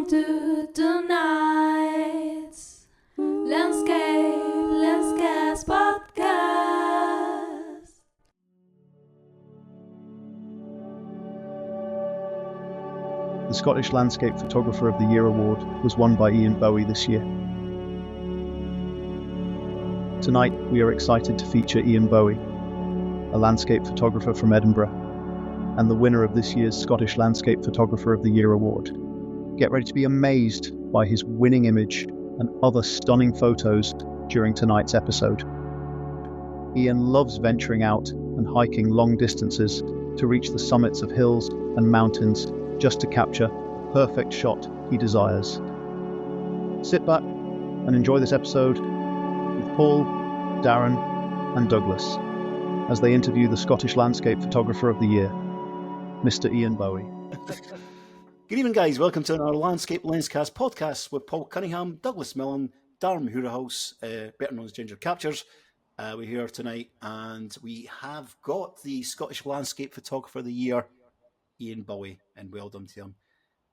Welcome to tonight's Landscape podcast. The Scottish Landscape Photographer of the Year award was won by Ian Bowie this year. Tonight, we are excited to feature Ian Bowie, a landscape photographer from Edinburgh, and the winner of this year's Scottish Landscape Photographer of the Year award. Get ready to be amazed by his winning image and other stunning photos during tonight's episode. Ian loves venturing out and hiking long distances to reach the summits of hills and mountains just to capture the perfect shot he desires. Sit back and enjoy this episode with Paul, Darren, and Douglas as they interview the Scottish Landscape Photographer of the Year, Mr. Ian Bowie. Good evening, guys. Welcome to our Landscape Lenscast podcast with Paul Cunningham, Douglas Millen, Darren House, better known as Ginger Captures. We're here tonight and we have got the Scottish Landscape Photographer of the Year, Ian Bowie, and well done to him.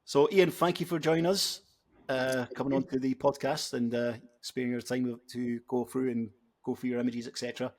So, Ian, thank you for joining us, coming on to the podcast and sparing your time to go through your images, etc.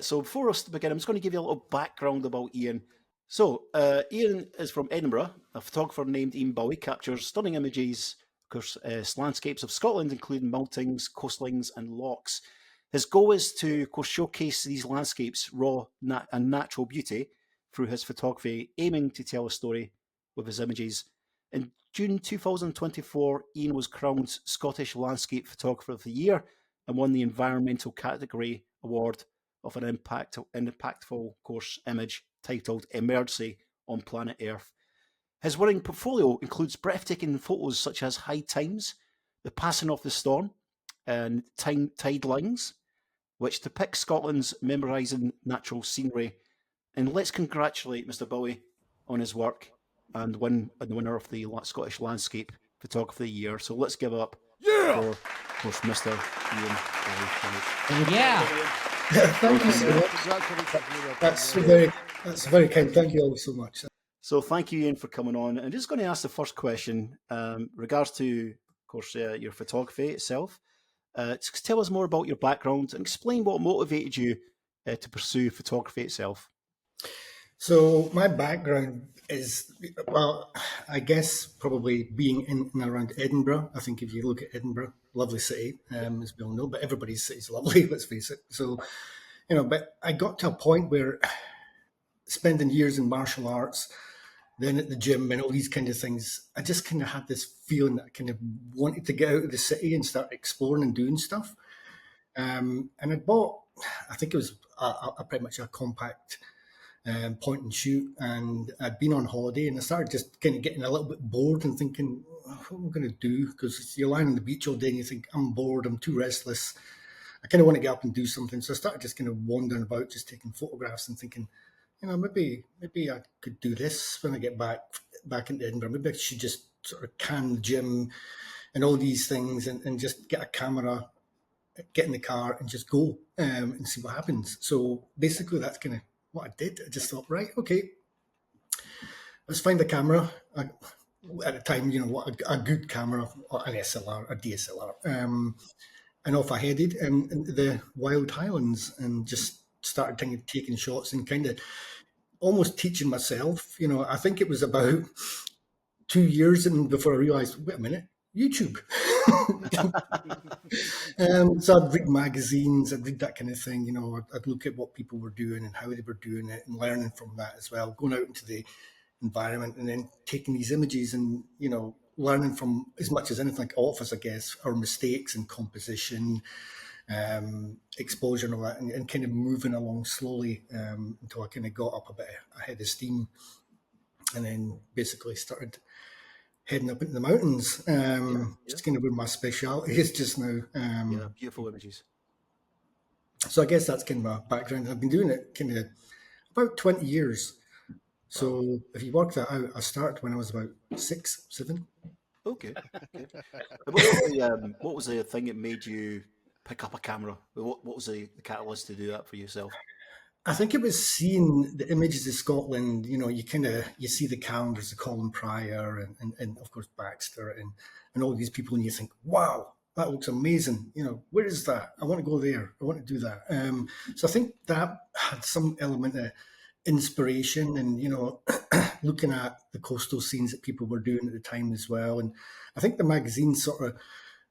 So before us to begin, I'm just going to give you a little background about Ian. So, Ian is from Edinburgh. A photographer named Ian Bowie captures stunning images, of course, landscapes of Scotland, including mountains, coastlines, and lochs. His goal is to, of course, showcase these landscapes' raw and natural beauty through his photography, aiming to tell a story with his images. In June 2024, Ian was crowned Scottish Landscape Photographer of the Year and won the Environmental Category Award of an impactful, of course, image titled Emergency on Planet Earth. His winning portfolio includes breathtaking photos such as high times, the passing of the storm, and tide lines, which depict Scotland's memorising natural scenery. And let's congratulate Mr. Bowie on his work and the winner of the Scottish Landscape Photographer of the Year. So let's give it up for, of course, Mr. Ian Bowie. Yeah. Thank you so much. That's very kind. Thank you all so much. So thank you, Ian, for coming on. I'm just going to ask the first question, regards to, of course, your photography itself. Just tell us more about your background and explain what motivated you to pursue photography itself. So my background is, well, I guess probably being in and around Edinburgh. I think if you look at Edinburgh, lovely city, as we all know, but everybody's city is lovely, let's face it. So, but I got to a point where spending years in martial arts, then at the gym and all these kind of things, I just kind of had this feeling that I kind of wanted to get out of the city and start exploring and doing stuff. And I bought, I think it was a pretty much a compact point and shoot, and I'd been on holiday and I started just kind of getting a little bit bored and thinking, what am I going to do? Because you're lying on the beach all day and you think, I'm bored, I'm too restless, I kind of want to get up and do something. So I started just kind of wandering about, just taking photographs and thinking, maybe I could do this when I get back into Edinburgh. Maybe I should just sort of can the gym and all these things and just get a camera, get in the car and just go and see what happens. So basically that's kind of what I did. I just thought, right, okay, let's find a camera. At the time, what a good camera, or an SLR, a DSLR, and off I headed into the wild Highlands and just started taking shots and kind of almost teaching myself. I think it was about 2 years before I realised, wait a minute, YouTube. So I'd read magazines, I'd read that kind of thing, I'd look at what people were doing and how they were doing it and learning from that as well, going out into the environment and then taking these images and, learning from as much as anything, like all of us, I guess, our mistakes in composition, exposure and all that, and kind of moving along slowly until I kind of got up a bit ahead of steam and then basically started heading up into the mountains. Just kind of where my speciality is just now. Beautiful images. So I guess that's kind of my background. I've been doing it kind of about 20 years. So if you work that out, I started when I was about 6, 7. Okay. What was the thing that made you pick up a camera? What was the catalyst to do that for yourself? I think it was seeing the images of Scotland. You see the calendars of Colin Pryor and of course Baxter and all these people, and you think, wow, that looks amazing. Where is that? I want to go there. I want to do that. So I think that had some element of inspiration, and looking at the coastal scenes that people were doing at the time as well. And I think the magazine sort of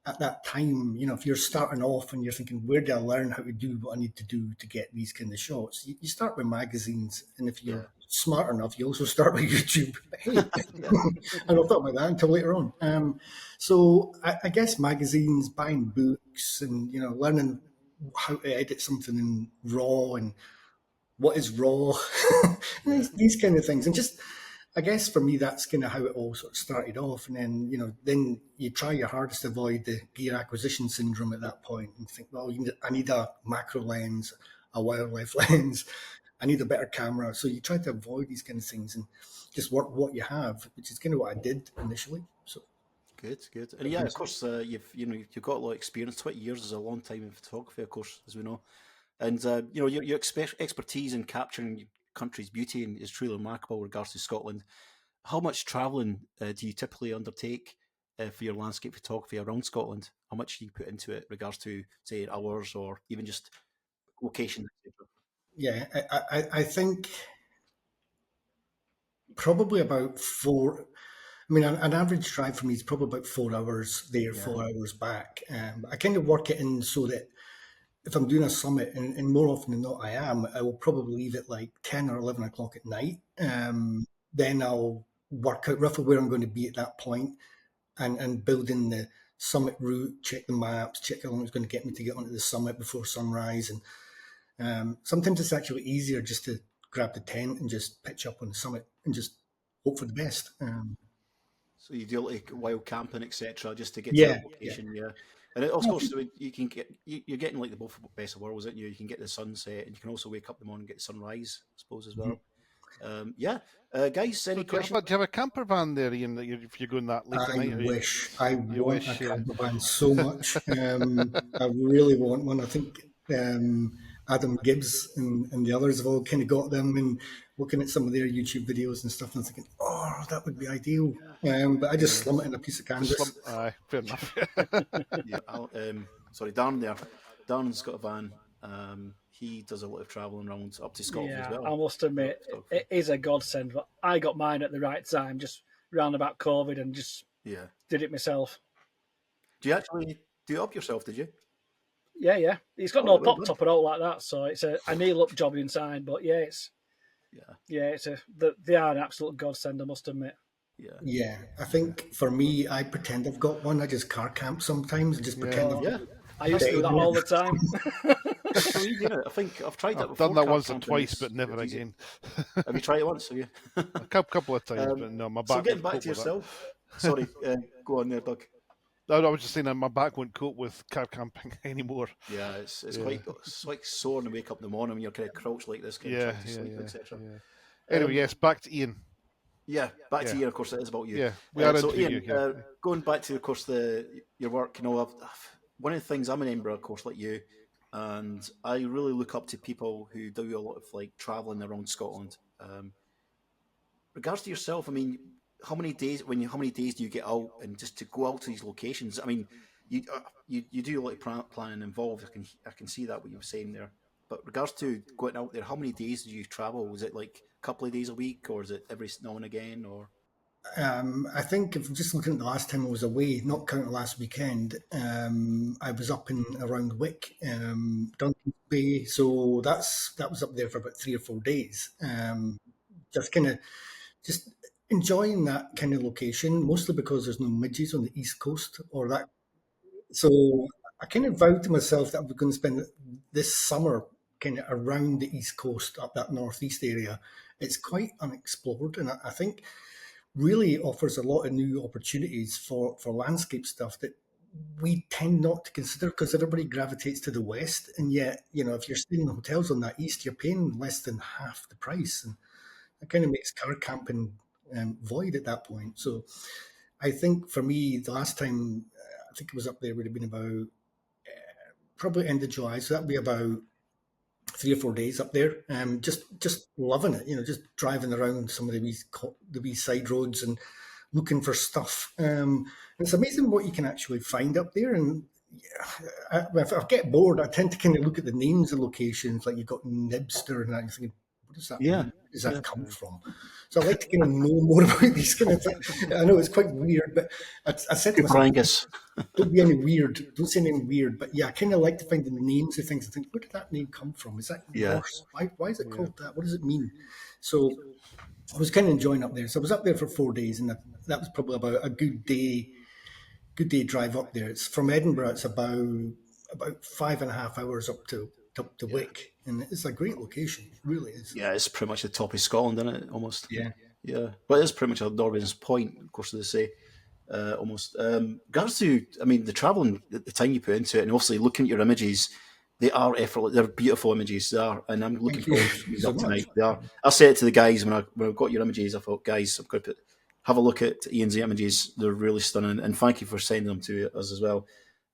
at that time, if you're starting off and you're thinking, where do I learn how to do what I need to do to get these kind of shots? You start with magazines, and if you're smart enough, you also start with YouTube. Hey, I don't thought about that until later on. So I guess magazines, buying books, and learning how to edit something in RAW and what is RAW, these kind of things, and just. I guess for me, that's kind of how it all sort of started off. And then you try your hardest to avoid the gear acquisition syndrome at that point and think, well, I need a macro lens, a wildlife lens, I need a better camera. So you try to avoid these kind of things and just work what you have, which is kind of what I did initially. So good. And yeah, of course, you've got a lot of experience. 20 years is a long time in photography, of course, as we know. And your expertise in capturing country's beauty is truly remarkable in regards to Scotland. How much travelling do you typically undertake for your landscape photography around Scotland? How much do you put into it in regards to, say, hours or even just locations, etc.? Yeah, I think probably about 4. I mean, an average drive for me is probably about 4 hours there, 4 hours back. I kind of work it in so that if I'm doing a summit, and more often than not I will probably leave at like 10 or 11 o'clock at night. Then I'll work out roughly where I'm going to be at that point and build in the summit route, check the maps, check how long it's going to get me to get onto the summit before sunrise. And sometimes it's actually easier just to grab the tent and just pitch up on the summit and just hope for the best. So you do like wild camping, etc., just to get to Yeah, that location, yeah. And of course, you can get you're getting like the both best of worlds, aren't you? You can get the sunset, and you can also wake up in the morning and get the sunrise, I suppose, as well. Guys, any questions? Do you have a camper van there, Ian? If you're going that late at night, I want a camper van so much. I really want one. I think Adam Gibbs and the others have all kind of got them, and looking at some of their YouTube videos and stuff, and thinking, oh, that would be ideal. But I just slum it in a piece of canvas. Aye, fair enough. Sorry, Darren there. Darren's got a van. He does a lot of travelling around up to Scotland as well. I must admit, it is a godsend. But I got mine at the right time, just round about COVID, and just did it myself. Do you actually do it up yourself? Did you? Yeah. It's got no pop top at all like that, so it's a kneel up job inside. But they are an absolute godsend, I must admit. Yeah. I think for me, I pretend I've got one. I just car camp sometimes, just pretend. I used to do that all the time. I think I've tried that before. I've done that once or twice, but never again. Have you tried it once? Have you? A couple of times, but no, my back. So getting back to yourself. Sorry, go on there, Doug. No, I was just saying that my back won't cope with car camping anymore. Yeah, it's quite sore when you wake up in the morning when you're kind of crouched like this, kind of trying to sleep, etc. Anyway, yes, back to Ian. Yeah, back to Ian. Of course, it is about you. Yeah, we are so Ian, you. Going back to, of course, your work. One of the things, I'm in Edinburgh, of course, like you, and I really look up to people who do a lot of like traveling around Scotland. Regards to yourself, I mean, how many days do you get out and just to go out to these locations? I mean, you do a lot of planning involved. I can see that what you were saying there. But regards to going out there, how many days do you travel? Is it like a couple of days a week, or is it every now and again, or? I think if just looking at the last time I was away, not counting last weekend, I was up in around Wick, Duncan Bay. So that was up there for about 3 or 4 days. Just enjoying that kind of location, mostly because there's no midges on the east coast or that. So I kind of vowed to myself that I was going to spend this summer kind of around the east coast, up that northeast area. It's quite unexplored, and I think really offers a lot of new opportunities for landscape stuff that we tend not to consider because everybody gravitates to the west. And yet, if you're staying in hotels on that east, you're paying less than half the price. And that kind of makes car camping void at that point. So I think for me, the last time I think it was up there would have been about probably end of July. So that'd be about 3 or 4 days up there, just loving it. Just driving around some of the wee side roads and looking for stuff. And it's amazing what you can actually find up there. And if I get bored, I tend to kind of look at the names of locations, like you've got Nibster, and I'm thinking, what does that mean? Where does that come from? So I like to kind of know more about these kind of things. I know it's quite weird, but I said to myself, don't be any weird, don't say anything weird. But yeah, I kind of like to find the names of things and think, where did that name come from? Is that Norse? Why is it called that? What does it mean? So I was kind of enjoying up there. So I was up there for 4 days, and that was probably about a good day drive up there. It's from Edinburgh. It's about 5.5 hours up to Wick, and it's a great location. It really is. Yeah, it's pretty much the top of Scotland, isn't it? Almost. Yeah. But it's pretty much a Norwegian's point, of course, as they say. Almost. Regards to, the travelling, the time you put into it, and obviously looking at your images, they are effortless. They're beautiful images. They are, and I'm looking forward to these up tonight. They are. I said it to the guys when I got your images. I thought, guys, I'm going to have a look at Ian's images. They're really stunning, and thank you for sending them to us as well.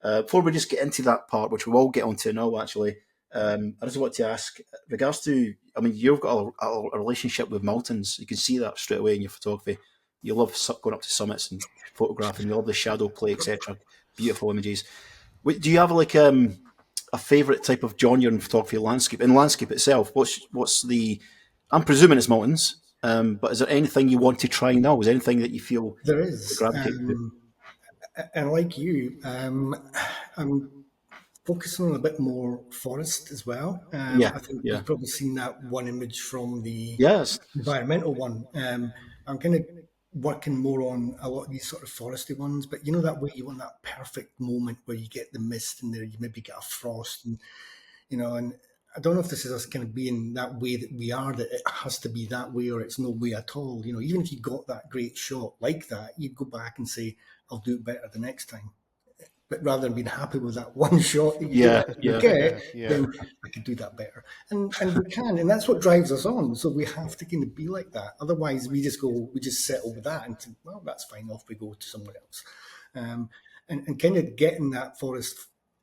Before we just get into that part, which we will get onto now, actually, I just want to ask, regards to, you've got a relationship with mountains. You can see that straight away in your photography. You love going up to summits and photographing. You love the shadow play, etc. Beautiful images. Do you have a favourite type of genre in photography? Landscape itself. What's the? I'm presuming it's mountains. But is there anything you want to try now? Is there anything that you feel there is? And like you, I'm focusing on a bit more forest as well. I think you've probably seen that one image from the environmental one. I'm kind of working more on a lot of these sort of foresty ones, but that way you want that perfect moment where you get the mist in there, you maybe get a frost, and and I don't know if this is us kind of being that way that we are, that it has to be that way or it's no way at all. Even if you got that great shot like that, you'd go back and say, I'll do it better the next time. But rather than being happy with that one shot that you then I could do that better. And we can, and that's what drives us on. So we have to kind of be like that. Otherwise, we just settle with that and think, well, that's fine, off we go to somewhere else. And kind of getting that forest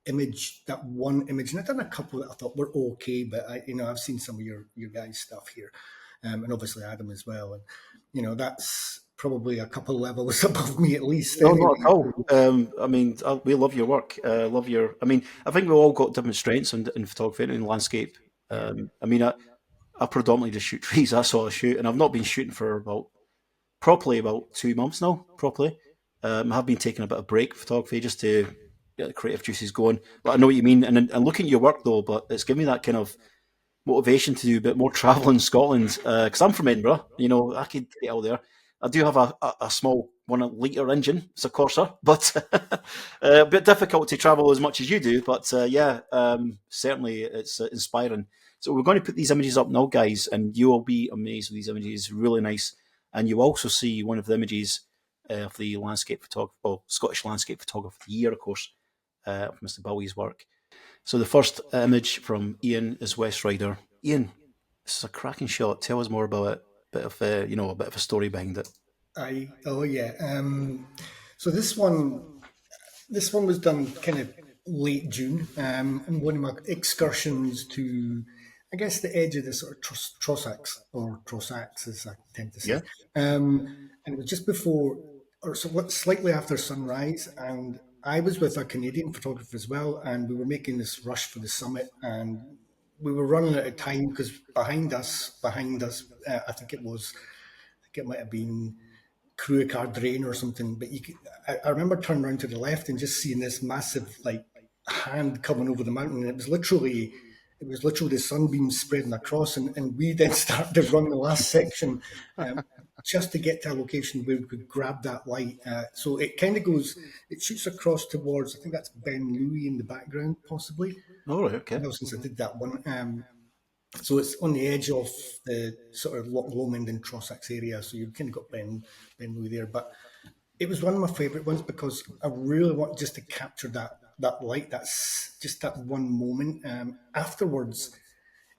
image, that one image, and I've done a couple that I thought were okay, but I've seen some of your guys' stuff here, and obviously Adam as well, and that's probably a couple levels above me at least. No, not at all. We love your work. Love your. I think we've all got different strengths in photography and in landscape. I predominantly just shoot trees. That's all I shoot, and I've not been shooting for about 2 months now. Properly, I have been taking a bit of break photography just to get the creative juices going. But I know what you mean, and looking at your work though, but it's given me that kind of motivation to do a bit more travel in Scotland, because I'm from Edinburgh. I could get out there. I do have a small 1 litre engine. It's a Corsa, but a bit difficult to travel as much as you do. But certainly it's inspiring. So we're going to put these images up now, guys, and you will be amazed with these images. Really nice. And you also see one of the images of the Scottish landscape photographer of the year, of course, Mr. Bowie's work. So the first image from Ian is West Rider. Ian, this is a cracking shot. Tell us more about it. A bit of a story behind it. So this one was done kind of late June, in one of my excursions to, I guess, the edge of the sort of Trossachs, as I tend to say. And it was just before, or slightly after sunrise, and I was with a Canadian photographer as well, and we were making this rush for the summit, and we were running out of time because behind us, I think it might have been Cruacard Drain or something. But I remember turning around to the left and just seeing this massive hand coming over the mountain, and it was literally the sunbeams spreading across, and we then started to run the last section just to get to a location where we could grab that light. So it kind of it shoots across towards, I think that's Ben Louis in the background, possibly. Oh, right, okay. Since I did that one. So it's on the edge of the sort of Loch Lomond and Trossachs area, so you've kind of got Ben Louis there. But it was one of my favourite ones because I really want just to capture that light, that's just that one moment. Afterwards,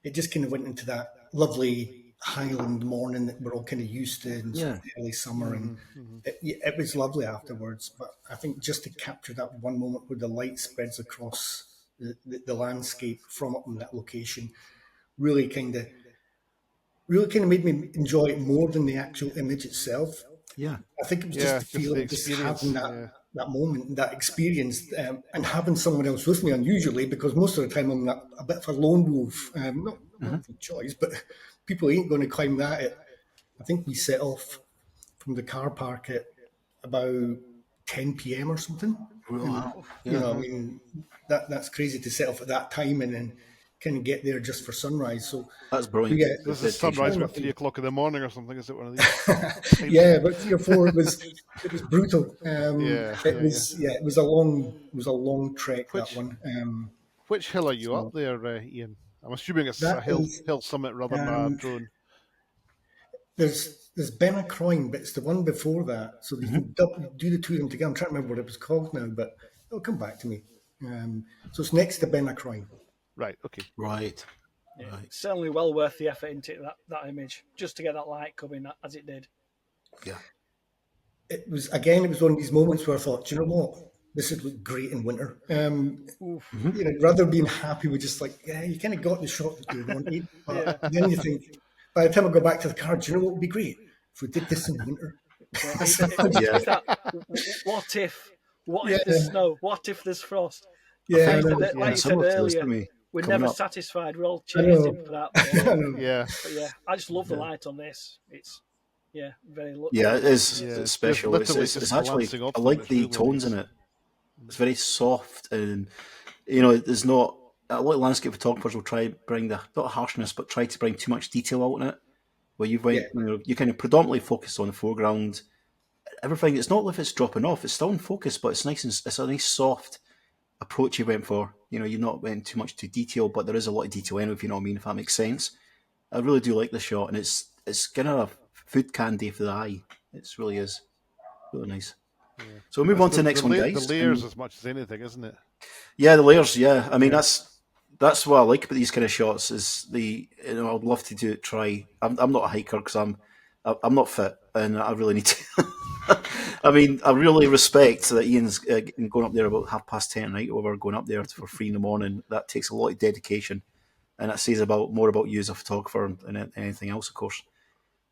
it just kind of went into that lovely Highland morning that we're all kind of used to in sort of early summer, and it was lovely afterwards. But I think just to capture that one moment where the light spreads across the landscape from up in that location really kind of made me enjoy it more than the actual image itself. Yeah. I think it was Yeah, just the feeling, the just experience. having that moment, that experience, and having someone else with me unusually, because most of the time I'm a bit of a lone wolf, not for choice, but people ain't going to climb that. I think we set off from the car park at about 10 p.m. or something. Wow. You know, I mean, that's crazy to set off at that time and then kind of get there just for sunrise. So That's brilliant. yeah, This is sunrise about 3 o'clock in the morning or something. Is it one of these? yeah, about 3 or 4. It was brutal. Yeah, It was a long trek, that Which one. which hill are you So up there, Ian? I'm assuming it's a that hill is summit rather than a drone. there's Benacroin, but it's the one before that. So you can do the two of them together. I'm trying to remember what it was called now, but it'll come back to me. So it's next to Benacroin. Right. Okay. Right. Yeah, it's certainly well worth the effort into that image, just to get that light coming as it did. Yeah. It was one of these moments where I thought, you know what, this would look great in winter. You know, rather than being happy with just like, yeah, you kind of got the shot that you wanted, but then you think, by the time I go back to the car, do you know what would be great if we did this in winter? It's that, what if there's snow? What if there's frost? Yeah, like you said earlier, we're never satisfied. We're all chasing for that. But I just love the light on this. It's very lucky. Yeah, it is. It's special. It's actually, I like the really tones in it. It's very soft, and you know, there's not a lot of landscape photographers will try bring the not harshness, but try to bring too much detail out in it. Where you kind of predominantly focus on the foreground. Everything. It's not if it's dropping off. It's still in focus, but it's nice and it's a nice soft approach you went for. You know, you're not went too much to detail, but there is a lot of detail in it, if you know what I mean, if that makes sense. I really do like the shot, and it's kind of a food candy for the eye. It really is. Really nice. Yeah. So we'll move on to the next one, guys. The layers as much as anything, isn't it? Yeah, the layers, yeah. I mean, that's what I like about these kind of shots is I'd love to try. I'm not a hiker because I'm not fit, and I really need to. I mean, I really respect that Ian's going up there about 10:30 at night, or we're going up there for 3 in the morning. That takes a lot of dedication, and that says more about you as a photographer than anything else, of course.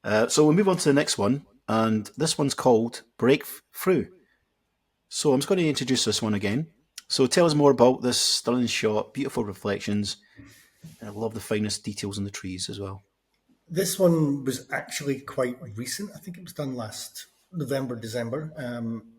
So we'll move on to the next one, and this one's called Breakthrough. So I'm just going to introduce this one again. So tell us more about this stunning shot, beautiful reflections, and I love the finest details in the trees as well. This one was actually quite recent. I think it was done last November, December.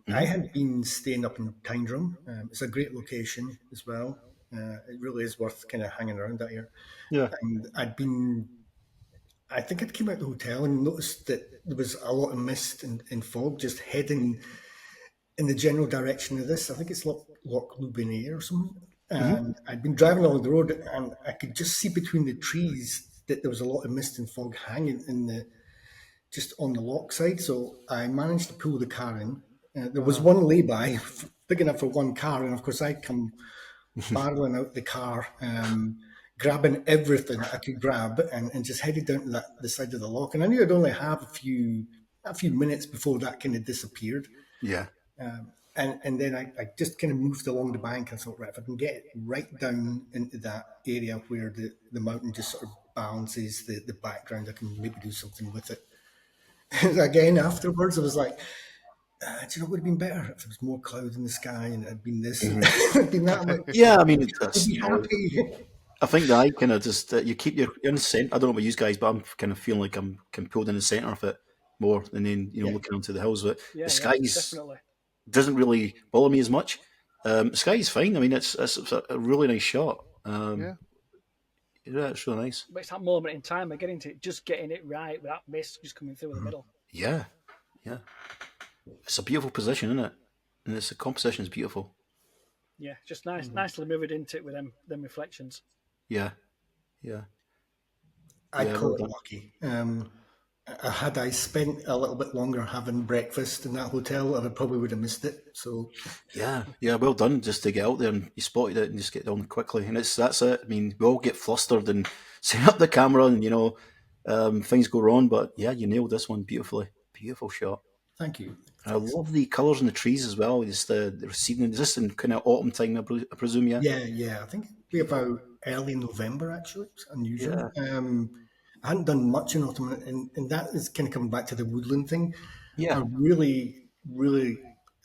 I had been staying up in Tyndrum. It's a great location as well. It really is worth kind of hanging around that here. Yeah. And I think I'd came out of the hotel and noticed that there was a lot of mist and fog just heading in the general direction of this. I think it's Loch Lubinair or something. And I'd been driving along the road and I could just see between the trees that there was a lot of mist and fog hanging just on the loch side. So I managed to pull the car in. There was one lay-by, big enough for one car. And of course I come barreling out the car, grabbing everything I could grab and just headed down to the side of the loch. And I knew I'd only have a few minutes before that kind of disappeared. Yeah. And then I just kind of moved along the bank and thought, right, if I can get right down into that area where the mountain just sort of bounces the background, I can maybe do something with it. Again, afterwards, I was like, do you know what would have been better if there was more cloud in the sky and it had been this, it'd been that. Like, yeah, I mean, I'd be happy. I think that I kind of just you keep you're in the centre. I don't know about you guys, but I'm kind of feeling like I'm pulled in the centre of it more than then looking onto the hills. But the skies doesn't really bother me as much. The sky is fine. I mean, it's a really nice shot. Yeah, it's really nice. But it's that moment in time of getting it right with that mist just coming through in the middle. Yeah. It's a beautiful position, isn't it? And the composition is beautiful. Yeah, just nicely moved into it with them reflections. Yeah. I'd call it lucky. Had I spent a little bit longer having breakfast in that hotel, I probably would have missed it. So yeah, well done just to get out there and you spotted it and just get on quickly. And that's it. I mean, we all get flustered and set up the camera and things go wrong, but yeah, you nailed this one beautifully. Beautiful shot. Thank you. I love the colours in the trees as well. Just the receding. Is this in kind of autumn time, I presume, yeah? Yeah. I think it'd be about early November, actually. It's unusual. Yeah. I hadn't done much in autumn, and that is kind of coming back to the woodland thing. Yeah. I really, really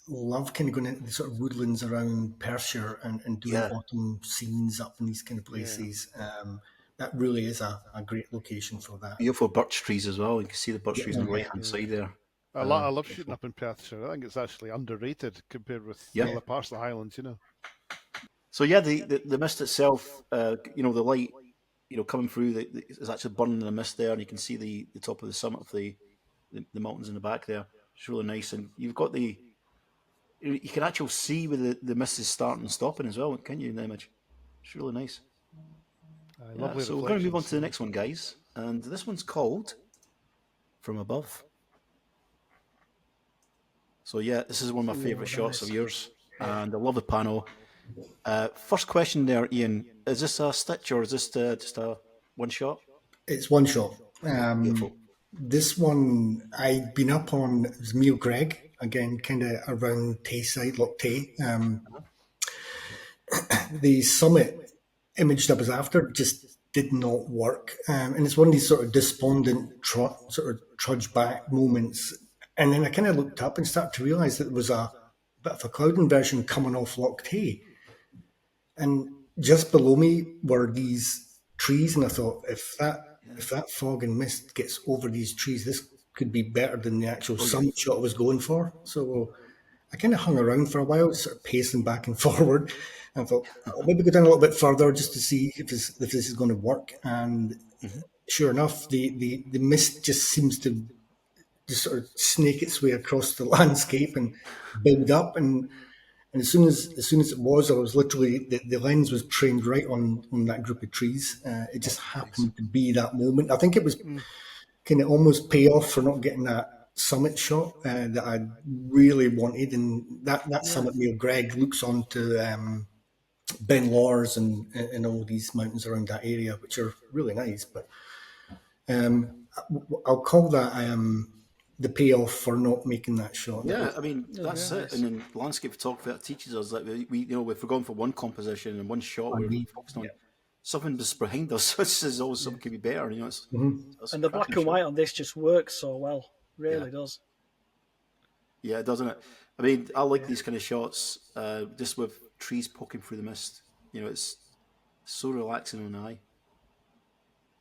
love kind of going into the sort of woodlands around Perthshire and doing autumn scenes up in these kind of places. That really is a great location for that. Beautiful birch trees as well. You can see the birch trees on the right-hand side there. I love shooting up in Perthshire. I think it's actually underrated compared with other parts of the Highlands, you know. So yeah, the mist itself, you know, the light, you know, coming through, is actually burning in the mist there, and you can see the top of the summit of the mountains in the back there. It's really nice, and you've got you can actually see where the mist is starting and stopping as well, can you, in the image? It's really nice. So we're going to move on to the next one, guys, and this one's called From Above. So yeah, this is one of my favourite shots of yours, and I love the panel. First question there, Ian, is this a stitch or is this just a one shot? It's one shot. Beautiful. This one, I'd been up on, it was Mirk, again, kind of around Tayside, Loch Tay. The summit image that was after just did not work. And it's one of these sort of despondent, sort of trudge back moments. And then I kind of looked up and started to realise that there was a bit of a cloud inversion coming off Loch Tay. And just below me were these trees, and I thought, if that fog and mist gets over these trees, this could be better than the actual summit shot I was going for. So I kind of hung around for a while, sort of pacing back and forward, and thought, I'll maybe go down a little bit further just to see if this is going to work. And sure enough, the mist just seems to just sort of snake its way across the landscape and build up. And as soon as it was, I was literally, the lens was trained right on that group of trees. It just happened to be that moment. I think it was kind of almost payoff for not getting that summit shot that I really wanted. And that summit near Greg looks onto Ben Lawers and all these mountains around that area, which are really nice. But I'll call that the payoff for not making that shot. Yeah, I mean, that's it. And then landscape photography, that teaches us that we you know, if we're going for one composition and one shot, we're focused on something just behind us. This is always something could be better, you know. It's and the black and white on this just works so well. Really does. Yeah, doesn't it? I mean, I like these kind of shots, just with trees poking through the mist. You know, it's so relaxing on the eye.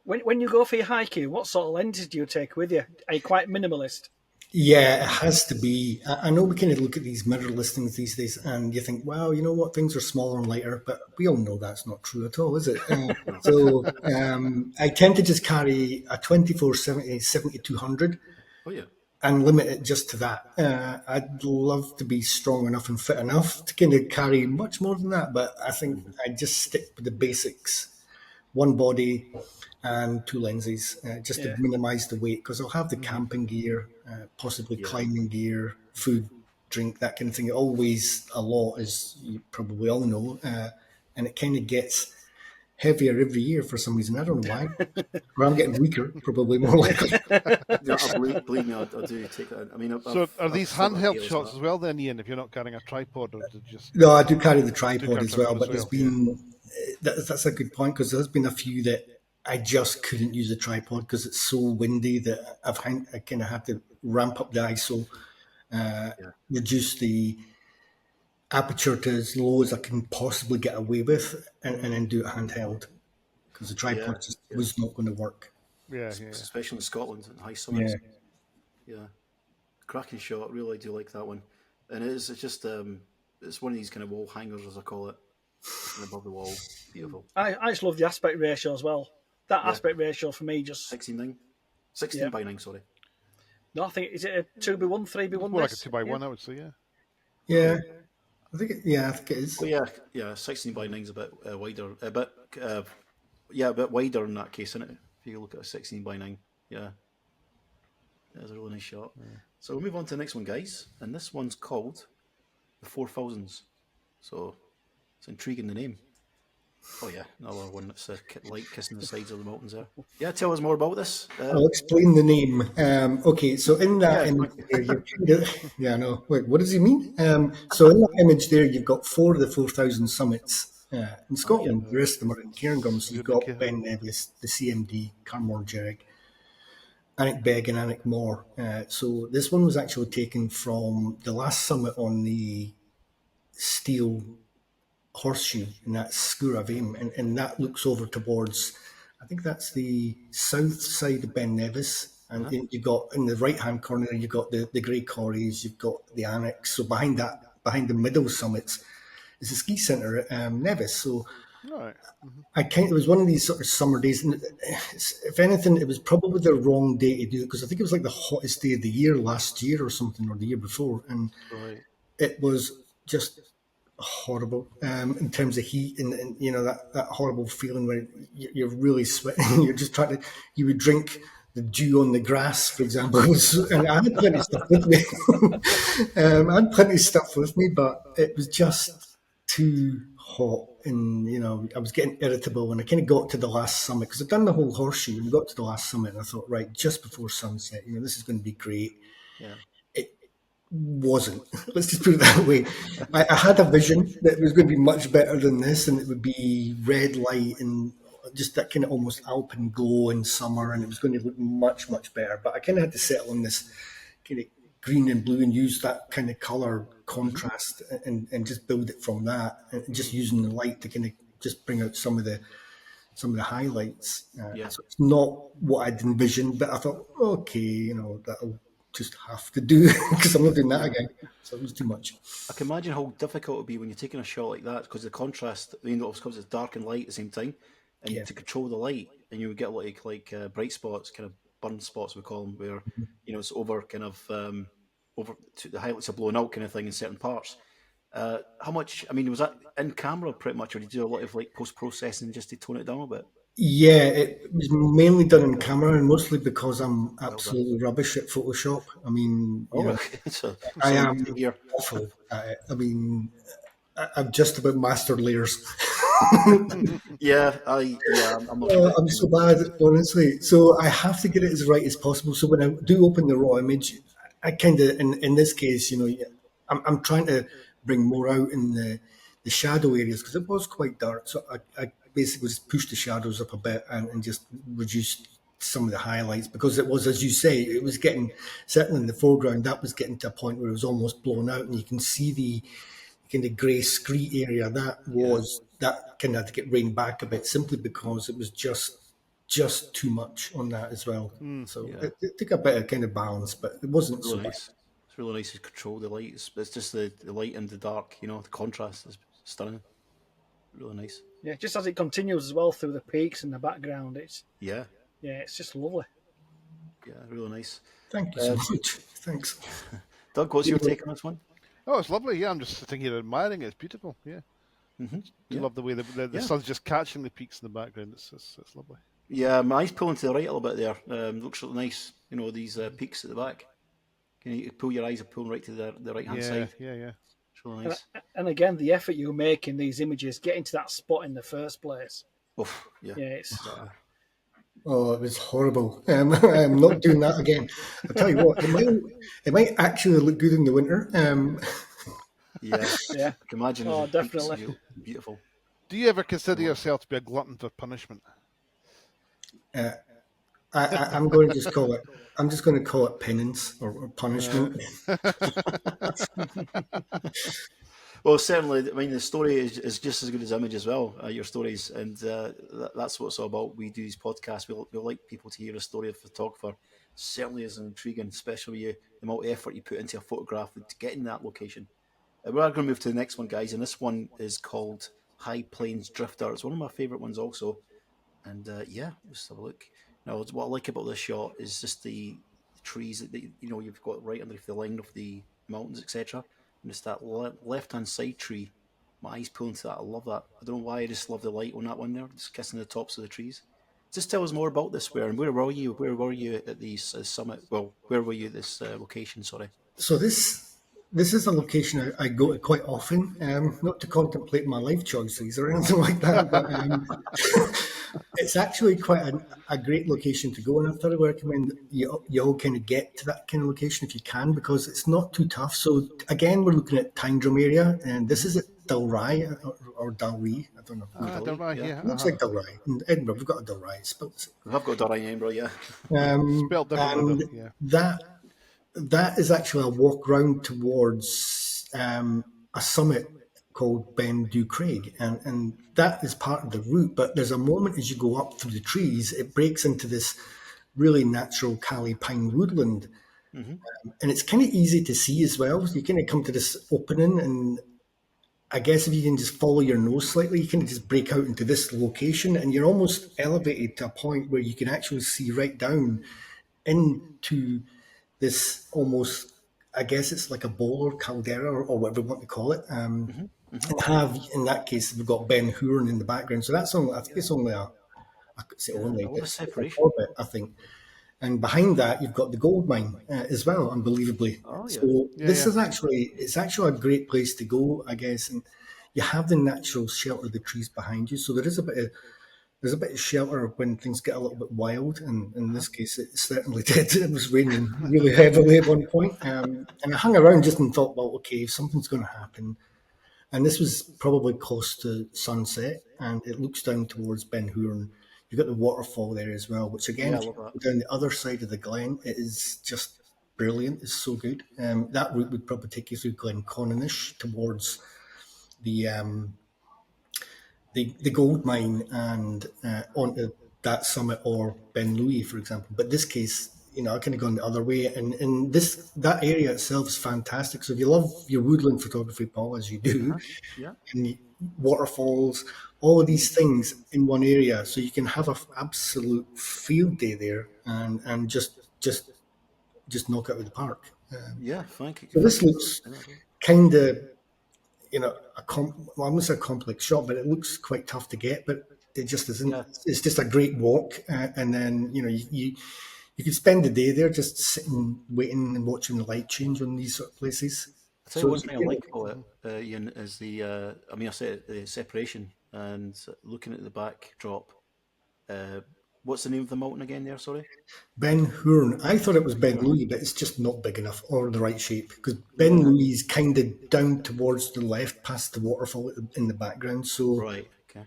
When you go for your hiking, what sort of lenses do you take with you? Are you quite minimalist? Yeah, it has to be. I know we kind of look at these mirrorless things these days and you think, wow, you know what, things are smaller and lighter, but we all know that's not true at all, is it? So I tend to just carry a 24-70 7200 and limit it just to that. I'd love to be strong enough and fit enough to kind of carry much more than that, but I think I just stick with the basics. One body and two lenses, just to minimise the weight, because I'll have the camping gear, possibly climbing gear, food, drink, that kind of thing. It always a lot, as you probably all know, and it kind of gets heavier every year for some reason. I don't know why. Or I'm getting weaker, probably more likely. Believe me, I do take that. I mean, are these handheld shots as well then, Ian, if you're not carrying a tripod? Or just... No, I do carry the tripod as well, but there's been... That's a good point, because there's been a few that I just couldn't use a tripod because it's so windy that I kind of had to ramp up the ISO, reduce the aperture to as low as I can possibly get away with, and then do it handheld, because the tripod just was not going to work. Especially in Scotland and high summits. Yeah, cracking shot. Really do like that one, and it's just it's one of these kind of wall hangers, as I call it, above the wall. Beautiful. I just love the aspect ratio as well. That aspect ratio for me just 16 by 9. Sorry. No, I think, is it a 2x1, 3x1? More like a 2x1, I would say. Yeah. I think it is. Well, yeah. 16 by 9 is a bit wider, a bit wider in that case, isn't it? If you look at a 16 by 9, that's a really nice shot. So we'll move on to the next one, guys, and this one's called the 4000s. So it's intriguing, the name. Oh yeah, another one that's light kissing the sides of the mountains there. Yeah, tell us more about this. I'll explain the name. Okay, so in that image there, you're kind of, yeah, no, wait, what does he mean? So in that image there, you've got 4 of the 4,000 summits in Scotland. The rest of them are in Cairngorm. So you've got Ben Nevis, the CMD, Carmore Jerrig, Anik Beg and Anik Moore. So this one was actually taken from the last summit on the Steel Horseshoe, and that's Sgurra Vame, and that looks over towards, I think that's the south side of Ben Nevis. And you've got in the right hand corner, you've got the Grey Corries, you've got the Annex. So behind the middle summits, is the ski centre at Nevis. So it was one of these sort of summer days, and if anything, it was probably the wrong day to do it, because I think it was like the hottest day of the year last year or something, or the year before, and it was just horrible in terms of heat, and you know that horrible feeling where you're really sweating. You're just you would drink the dew on the grass, for example. And I had plenty of stuff with me. I had plenty of stuff with me, but it was just too hot, and you know I was getting irritable when I kind of got to the last summit, because I'd done the whole horseshoe and we got to the last summit, and I thought, right, just before sunset, you know, this is going to be great. It wasn't. Let's just put it that way. I had a vision that it was going to be much better than this, and it would be red light and just that kind of almost alpine glow in summer, and it was going to look much, much better. But I kind of had to settle on this kind of green and blue and use that kind of colour contrast and just build it from that, and just using the light to kind of just bring out some of the highlights. So it's not what I'd envisioned, but I thought, okay, you know, that'll just have to do, because I'm not doing that again. So it was too much. I can imagine how difficult it would be when you're taking a shot like that, because the contrast, you know, because it's dark and light at the same time, and to control the light, and you would get like bright spots, kind of burn spots we call them, where you know it's over kind of over to the highlights are blown out kind of thing in certain parts. How much? I mean, was that in camera pretty much, or did you do a lot of like post processing just to tone it down a bit? Yeah, it was mainly done in camera, and mostly because I'm absolutely rubbish at Photoshop. I mean, I am awful at it. I mean, I've just about mastered layers. I'm so bad, honestly. So I have to get it as right as possible. So when I do open the raw image, I kind of, in this case, you know, I'm trying to bring more out in the shadow areas, because it was quite dark. So I basically just pushed the shadows up a bit and just reduced some of the highlights, because it was, as you say, it was getting, certainly in the foreground, that was getting to a point where it was almost blown out, and you can see the kind of grey scree area that kind of had to get reined back a bit, simply because it was just too much on that as well. It took a bit of kind of balance, but it wasn't really so nice. bad. It's really nice to control the light. It's just the light and the dark, you know, the contrast is stunning. Really nice. Yeah, just as it continues as well through the peaks in the background, it's it's just lovely. Yeah, really nice. Thank you so much. Thanks. Doug, what's your take on this one? Oh, it's lovely. Yeah, I'm just sitting here admiring it. It's beautiful. Yeah. I love the way the sun's just catching the peaks in the background. It's lovely. Yeah, my eyes pulling to the right a little bit there. Looks really nice. You know, these peaks at the back. Can you pull your eyes are pulling right to the right hand side? Yeah. It's really nice. And again, the effort you make in these images, getting to that spot in the first place. It's. Oh, it was horrible. I'm not doing that again. I'll tell you what, it might actually look good in the winter. Yeah. I can imagine. Oh, definitely. Beautiful. Do you ever consider yourself to be a glutton for punishment? I'm going to just call it. I'm just going to call it penance or punishment. Well, certainly. I mean, the story is just as good as image as well. Your stories, and that's what it's all about. We do these podcasts. We like people to hear a story of a photographer. Certainly is intriguing, especially the amount of effort you put into a photograph to get in that location. We are going to move to the next one, guys, and this one is called High Plains Drifter. It's one of my favourite ones also. And let's have a look. Now, what I like about this shot is just the trees that you've got right underneath the line of the mountains, etc. And just that left-hand side tree. My eyes pulling to that. I love that. I don't know why, I just love the light on that one there, just kissing the tops of the trees. Just tell us more about this, and where were you? Where were you at the summit? Well, where were you at this location? Sorry. So this This is a location I go to quite often, not to contemplate my life choices or anything like that, but it's actually quite a great location to go, and I thoroughly recommend you all kind of get to that kind of location if you can, because it's not too tough. So again, we're looking at Tyndrum area, and this is at Dalry or Dalry. I don't know. Dalry, yeah. It looks like Dalry. In Edinburgh, we've got a Dalry. We have got Dalry in Edinburgh, yeah. Spelled differently, and that is actually a walk round towards a summit called Ben Du Craig, and that is part of the route. But there's a moment as you go up through the trees, it breaks into this really natural Cali pine woodland, and it's kind of easy to see as well. So you kind of come to this opening, and I guess if you can just follow your nose slightly, you can just break out into this location, and you're almost elevated to a point where you can actually see right down into this almost, I guess it's like a bowl or caldera or whatever you want to call it. And have, in that case, we've got Ben Hurn in the background. So that's only, I think it's only it's separation. Orbit, I think. And behind that, you've got the gold mine as well, unbelievably. Oh, yeah. So this is it's actually a great place to go, I guess. And you have the natural shelter of the trees behind you. So there's a bit of shelter when things get a little bit wild, and in this case, it certainly did. It was raining really heavily at one point, and I hung around just and thought, well, okay, if something's going to happen, and this was probably close to sunset, and it looks down towards Ben Hurn. You've got the waterfall there as well, which again, if you go down the other side of the glen, it is just brilliant. It's so good. That route would probably take you through Glen Coninish towards the gold mine and onto that summit, or Ben Louis, for example. But this case, I kind of gone the other way, and that area itself is fantastic. So if you love your woodland photography, Paul, as you do, and waterfalls, all of these things in one area, so you can have an absolute field day there and just knock it out of the park. Thank you. So this looks kind of, I wouldn't say a complex shot, but it looks quite tough to get, but it just isn't. Yeah. It's just a great walk, and then you can spend the day there just sitting, waiting and watching the light change on these sort of places. I tell you one thing I like about it, Ian, is I said the separation and looking at the backdrop. What's the name of the mountain again there, sorry? Ben Hurn. I thought it was Ben Louis, but it's just not big enough or the right shape, because Ben Louis is kind of down towards the left past the waterfall in the background. So right, okay.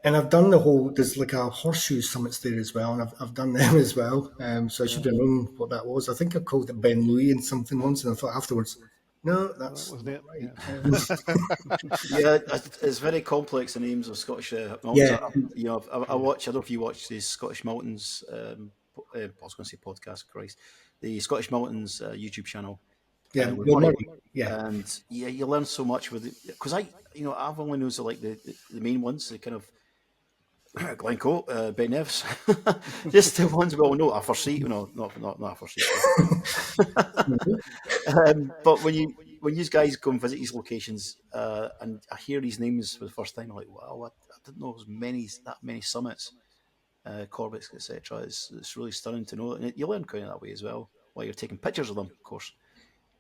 And I've done there's like a horseshoe summits there as well, and I've done them as well. So I should have known what that was. I think I called it Ben Louis and something once, and I thought afterwards, no, that's not right. Yeah, it's very complex, the names of Scottish mountains. Yeah. I watch. I don't know if you watch these Scottish Mountains. I was going to say podcast. Christ, the Scottish Mountains YouTube channel. Yeah, and you learn so much with it, because I've only known the main ones, the kind of Glencoe, Ben Nevis, just the ones we all know. A first seat, not a first seat. But when you guys go and visit these locations, and I hear these names for the first time, I'm like, wow, I didn't know there was that many summits, Corbetts, etc. It's really stunning to know, and you learn kind of that way as well while you're taking pictures of them, of course.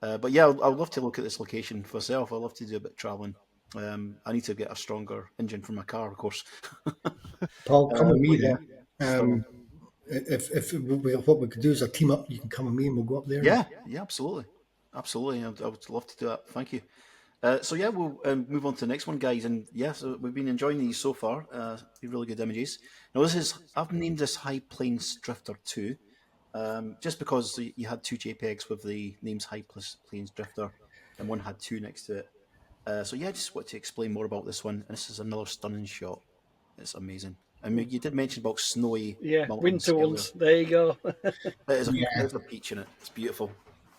But yeah, I'd love to look at this location for myself. I'd love to do a bit of travelling. I need to get a stronger engine for my car, of course. Paul, come with me then. If what we could do is a team up, you can come with me and we'll go up there. Yeah, absolutely. I would love to do that. Thank you. So yeah, we'll move on to the next one, guys. And so we've been enjoying these so far. Really good images. Now I've named this High Plains Drifter 2. Just because you had two JPEGs with the names High Plains Drifter, and one had 2 next to it. I just want to explain more about this one. And this is another stunning shot. It's amazing. I mean, you did mention about snowy winter ones. There you go. There's a peach in it. It's beautiful.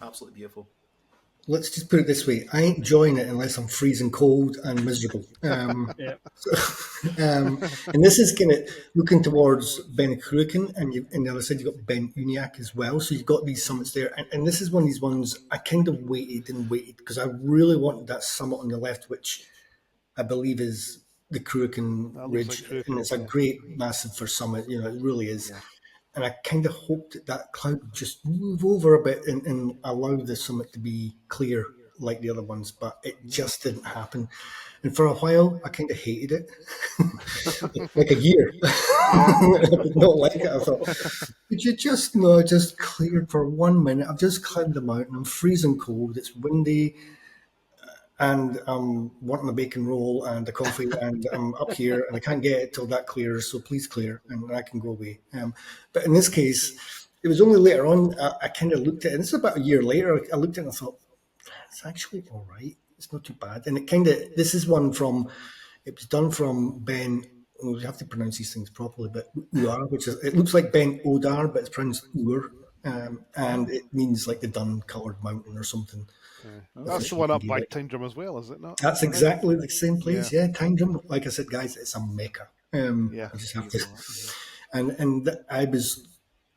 Absolutely beautiful. Let's just put it this way: I ain't enjoying it unless I'm freezing cold and miserable. And this is kind of looking towards Ben Cruachan, and the other side you've got Ben Uniacke as well. So you've got these summits there, and this is one of these ones I kind of waited because I really wanted that summit on the left, which I believe is the Cruachan Ridge, and it's a great, massive for summit. It really is. Yeah. And I kind of hoped that cloud would just move over a bit and allow the summit to be clear. like the other ones, but it just didn't happen. And for a while, I kind of hated it, like a year. I did not like it. I thought, could you just just cleared for 1 minute? I've just climbed the mountain. I'm freezing cold. It's windy. And I'm wanting a bacon roll and a coffee, and I'm up here and I can't get it till that clears. So please clear, and I can go away. But in this case, it was only later on I kind of looked at it. And this is about a year later. I looked at it and I thought, it's actually all right. It's not too bad. And this is one from. It was done from Ben. We have to pronounce these things properly, but Uar, it looks like Ben Odar, but it's pronounced Ur, and it means like the dun-coloured mountain or something. That's the one up by Tyndrum as well, is it not? That's exactly the same place. Yeah, Tyndrum. Like I said, guys, it's a mecca. I just have to. And I was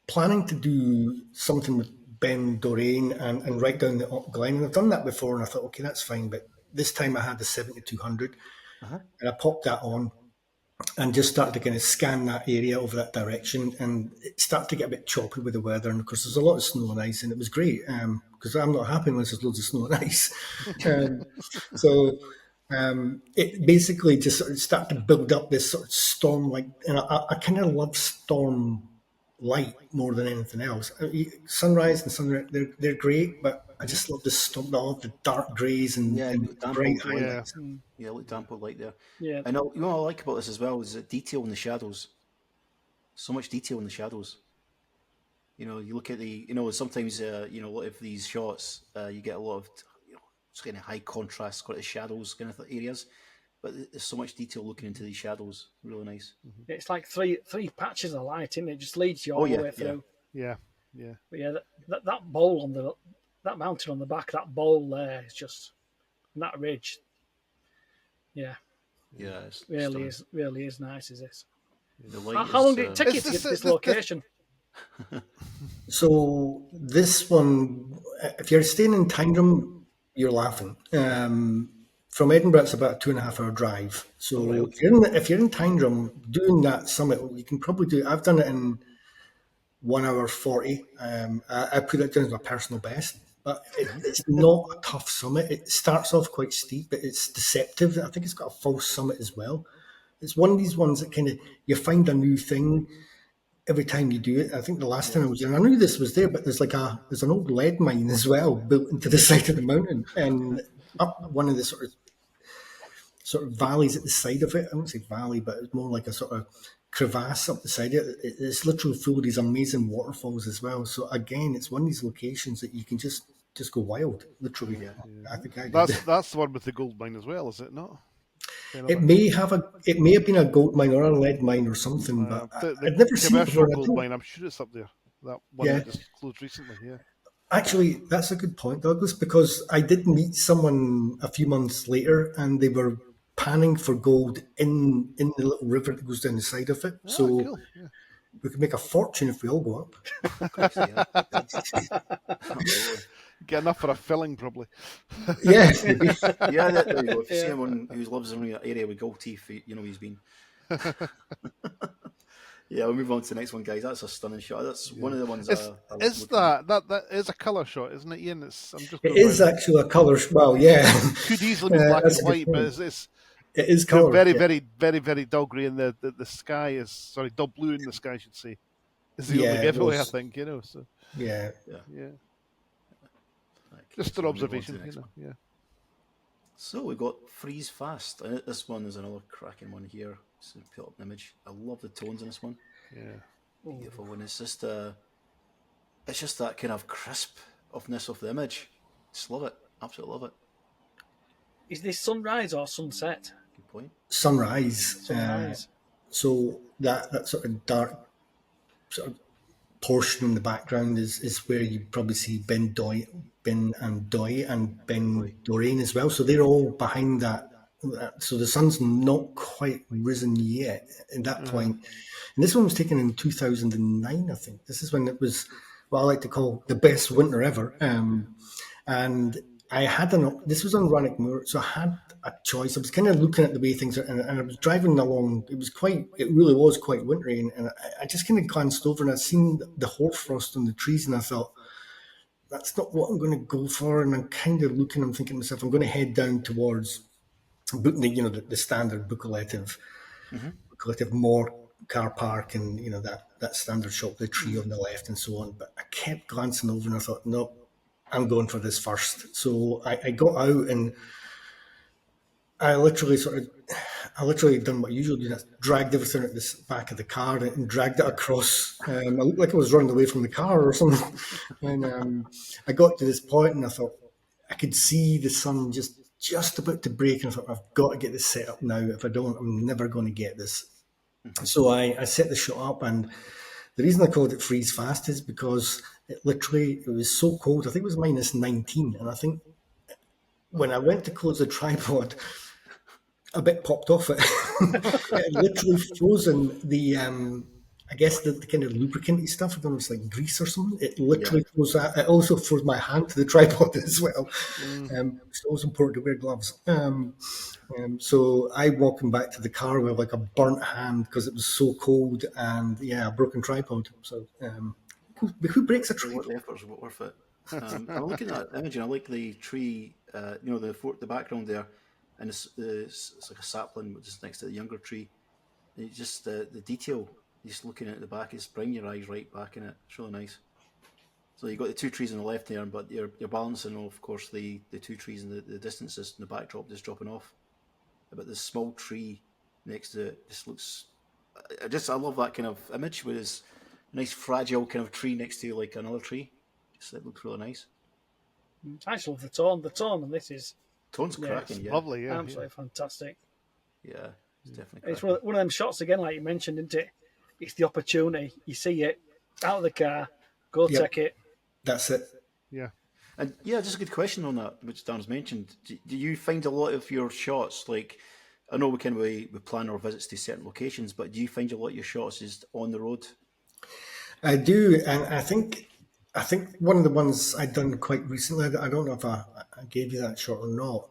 planning to do something with Ben Doreen and write down the Glen, and I've done that before, and I thought, okay, that's fine. But this time I had the 7200, and I popped that on and just started to kind of scan that area over that direction, and it started to get a bit choppy with the weather, and of course there's a lot of snow and ice, and it was great because I'm not happy unless there's loads of snow and ice. It basically just sort of started to build up this sort of storm, like, and I kind of love storm light more than anything else. Sunrise and sunrise, they're great, but I just love the storm, all the dark greys and bright highlights. Yeah, look, damp light there. Yeah. And what I like about this as well is the detail in the shadows. So much detail in the shadows. You look at sometimes, a lot of these shots, you get a lot of, it's kind of high contrast, kind of shadows kind of areas. But there's so much detail looking into these shadows. Really nice. It's like three patches of light, isn't it? It just leads you all the way through. Yeah. But yeah, that bowl that mountain on the back, that bowl there is just, and that ridge. Yeah. Yeah. Really is nice, is this? How long did it take you to get to this location? So this one, if you're staying in Tyndrum, you're laughing. From Edinburgh, it's about a 2.5 hour drive. So if you're in Tyndrum doing that summit, you can probably do it. I've done it in 1 hour 40. I put it down as my personal best, but it's not a tough summit. It starts off quite steep, but it's deceptive. I think it's got a false summit as well. It's one of these ones that kind of, you find a new thing every time you do it. I think the last time I was there, I knew this was there, but there's an old lead mine as well built into the side of the mountain, and up one of the sort of valleys at the side of it. I wouldn't say valley, but it's more like a sort of crevasse up the side of it. It's literally full of these amazing waterfalls as well. So again, it's one of these locations that you can just go wild, literally. Yeah. I think I did. That's the one with the gold mine as well, is it not? It may have been a gold mine or a lead mine or something, but I'd never seen it before. Gold mine, I'm sure it's up there. That one that just closed recently. Yeah. Actually, that's a good point, Douglas, because I did meet someone a few months later, and they were panning for gold in the little river that goes down the side of it. Cool. Yeah. We could make a fortune if we all go up. Get enough for a filling, probably. Yeah. There you go. If you see anyone who lives in an area with gold teeth, he's been. Yeah, we'll move on to the next one, guys. That's a stunning shot. That's one of the ones. That is a colour shot, isn't it, Ian? It is actually a colour. Well, yeah. Could easily be black and white, but it is colour. Very, very, very, very dull grey, and the sky is dull blue in the sky, I should say. Is the only giveaway, I think. So yeah. Just an observation, Yeah. So we've got Freeze Fast. This one is another cracking one here. So put up an image. I love the tones in this one. Yeah. Beautiful. And it's just that kind of crispness of the image. Just love it. Absolutely love it. Is this sunrise or sunset? Good point. Sunrise. So that sort of dark sort of portion in the background is where you probably see Ben and Ben Doreen as well. So they're all behind that. So the sun's not quite risen yet at that point. And this one was taken in 2009, I think. This is when it was what I like to call the best winter ever. And I had this was on Rannoch Moor, so I had a choice. I was kind of looking at the way things are, and I was driving along. It really was quite wintry, and I just kind of glanced over and I seen the hoarfrost on the trees, and I thought, that's not what I'm going to go for. And I'm kind of looking, I'm thinking to myself, I'm going to head down towards the standard Buccolative more car park and, that standard shop, the tree on the left and so on. But I kept glancing over and I thought, no, I'm going for this first. So I got out and I literally done what I usually do. I dragged everything at the back of the car and dragged it across. I looked like I was running away from the car or something. And I got to this point and I thought I could see the sun just about to break. And I thought, I've got to get this set up now. If I don't, I'm never going to get this. So I set the shot up, and the reason I called it freeze fast is because it was so cold. I think it was minus 19. And I think when I went to close the tripod, a bit popped off it. It literally frozen the I guess the kind of lubricanty stuff. I don't know, it's like grease or something. It literally froze that. It also froze my hand to the tripod as well. It's always important to wear gloves. So I walking back to the car with like a burnt hand because it was so cold, and a broken tripod. So who breaks a tripod? The efforts were worth it. I'm looking at that image and I like the tree, the background there, and it's like a sapling just next to the younger tree. And it's just the detail, just looking at the back, is bringing your eyes right back in it. It's really nice. So you've got the two trees on the left there, but you're balancing, of course, the two trees and the distances and the backdrop just dropping off. But this small tree next to it just looks. I love that kind of image with this nice fragile kind of tree next to like another tree. It looks really nice. I just love the tone. The tone on this is tone's cracking. Yeah, lovely. Yeah, absolutely fantastic. Yeah, it's definitely. It's one of them shots again, like you mentioned, isn't it? It's the opportunity. You see it out of the car, go take it. That's it. Yeah. And just a good question on that, which Dan's mentioned. Do you find a lot of your shots, like, I know we plan our visits to certain locations, but do you find a lot of your shots is on the road? I do, and I think one of the ones I'd done quite recently, I don't know if I gave you that shot or not.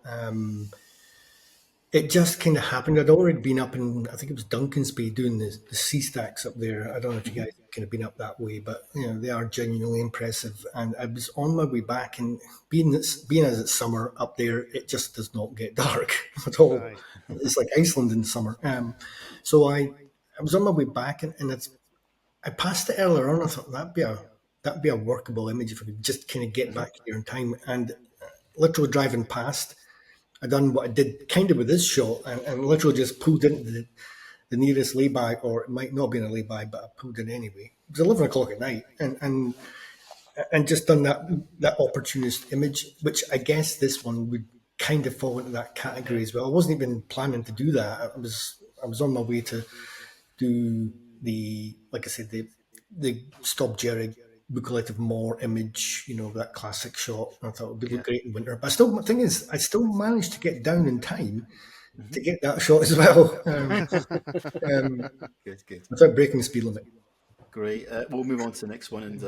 It just kind of happened. I'd already been up in, I think it was Duncan's Bay, doing the sea stacks up there. I don't know if you guys kind of been up that way, but they are genuinely impressive. And I was on my way back, and being as it's summer up there, it just does not get dark at all. Right. It's like Iceland in summer. So I was on my way back, and I passed it earlier on. I thought that'd be a workable image if I could just kind of get back here in time. And literally driving past, I done what I did kind of with this shot, and literally just pulled into the nearest lay-by, or it might not have been a lay-by, but I pulled in anyway. It was 11 o'clock at night, and just done that opportunist image, which I guess this one would kind of fall into that category as well. I wasn't even planning to do that. I was on my way to do like I said, the Stop Jerry Buccolative More image, that classic shot. I thought it would look great in winter. But the thing is, I still managed to get down in time to get that shot as well. Good. Without breaking the speed limit. Great. We'll move on to the next one. And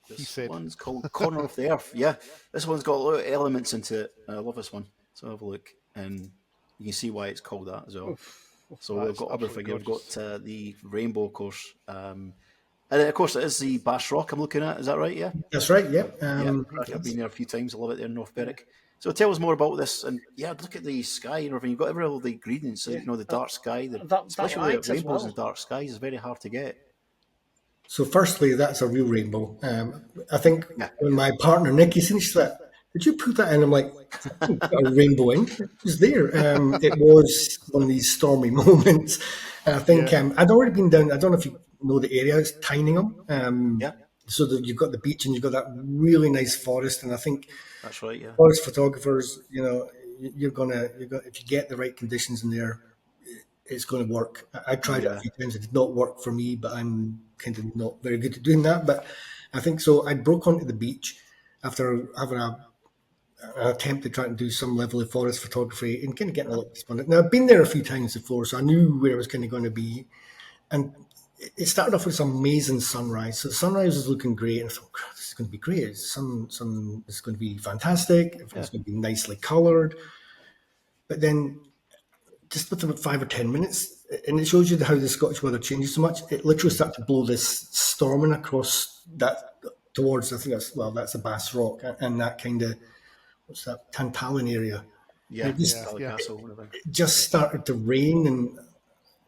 this one's called Corner of the Earth. Yeah, this one's got a lot of elements into it. I love this one. So have a look. And you can see why it's called that as well. So we've got other figure. We've got the rainbow, of course. And of course, it is the Bass Rock I'm looking at. Is that right? Yeah. That's right. Yeah. I've been there a few times. I love it there in North Berwick. So tell us more about this. And look at the sky and everything. You've got all the ingredients. So, the dark sky, especially the rainbows and dark skies, is very hard to get. So, firstly, that's a real rainbow. I think when my partner Nikki seen, she's like, "Did you put that in?" I'm like, "A rainbow in? It was there." It was one of these stormy moments. And I think I'd already been down. I don't know if you know the area. It's Tyningham. So you've got the beach and you've got that really nice forest. And I think that's right. Yeah. Forest photographers, you're gonna if you get the right conditions in there, it's going to work. I tried it a few times. It did not work for me, but I'm kind of not very good at doing that. But I think so. I broke onto the beach after having an attempt to try and do some level of forest photography and kind of getting a little disappointed. Now, I've been there a few times before, so I knew where I was kind of going to be. And it started off with some amazing sunrise. So the sunrise was looking great. And I thought, this is going to be great. Sun is going to be fantastic. It's going to be nicely coloured. But then just within about 5 or 10 minutes, and it shows you how the Scottish weather changes so much, it literally started to blow this storming across that towards, I think that's a Bass Rock and that kind of, what's that, Tantallon area. Yeah, it just started to rain, and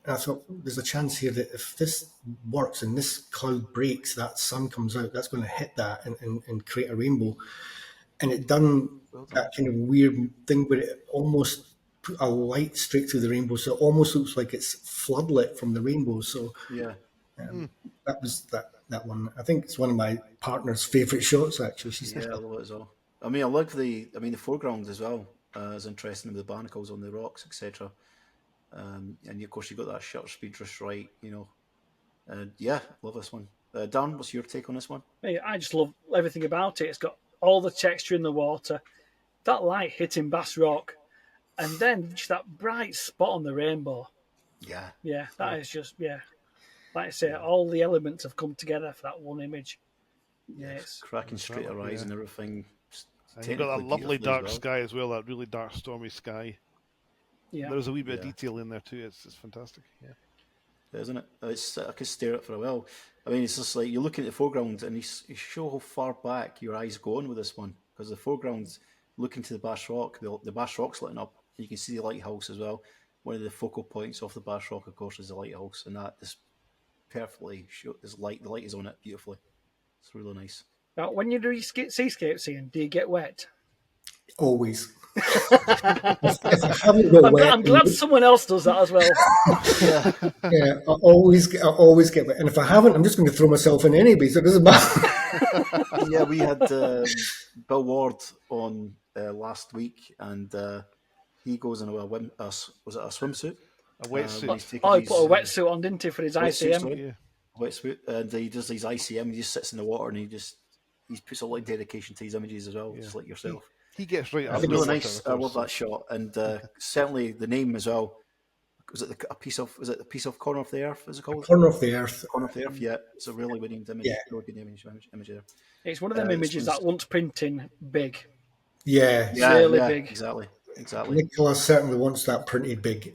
I thought there's a chance here that if this works and this cloud breaks, that sun comes out, that's going to hit that and create a rainbow. And it done that kind of weird thing where it almost put a light straight through the rainbow, so it almost looks like it's floodlit from the rainbow. So that was that one. I think it's one of my partner's favourite shots, actually. I love it as well. I mean, I like the foreground as well. Is interesting with the barnacles on the rocks, etc. And of course, you got that shutter speed just right, love this one. Dan, what's your take on this one? I just love everything about it. It's got all the texture in the water, that light hitting Bass Rock, and then just that bright spot on the rainbow. Yeah, that is just like I say, all the elements have come together for that one image. It's cracking straight eyes and everything. And you've got that lovely dark sky as well, that really dark, stormy sky. Yeah, there's a wee bit of detail in there too. It's fantastic. Isn't it? I could stare at it for a while. I mean, it's just like you look at the foreground and you show how far back your eyes go on with this one, because the foreground's looking to the Bass Rock. The Bass Rock's lighting up, and you can see the lighthouse as well. One of the focal points of the Bass Rock, of course, is the lighthouse, and that is perfectly the light is on it beautifully. It's really nice. Now, when you do seascapes, Ian, do you get wet? Always. I'm glad someone else does that as well. I always get wet, and if I haven't, I'm just going to throw myself in anyway, so it doesn't matter. We had Bill Ward on last week, and he goes into was it a swimsuit? A wetsuit. He put a wetsuit on, didn't he, for his ICM? Wetsuit, and he does his ICM. He just sits in the water and he puts a lot of dedication to his images as well, just like yourself. He gets right up. It's really nice. I love that shot, and certainly the name as well. Was it a piece of Corner of the Earth? Is it called Corner of the Earth? Corner of the Earth. Yeah, it's a really winning image. Really good image there. It's one of them images that wants printing big. Yeah, really big. Exactly. Nicola certainly wants that printed big.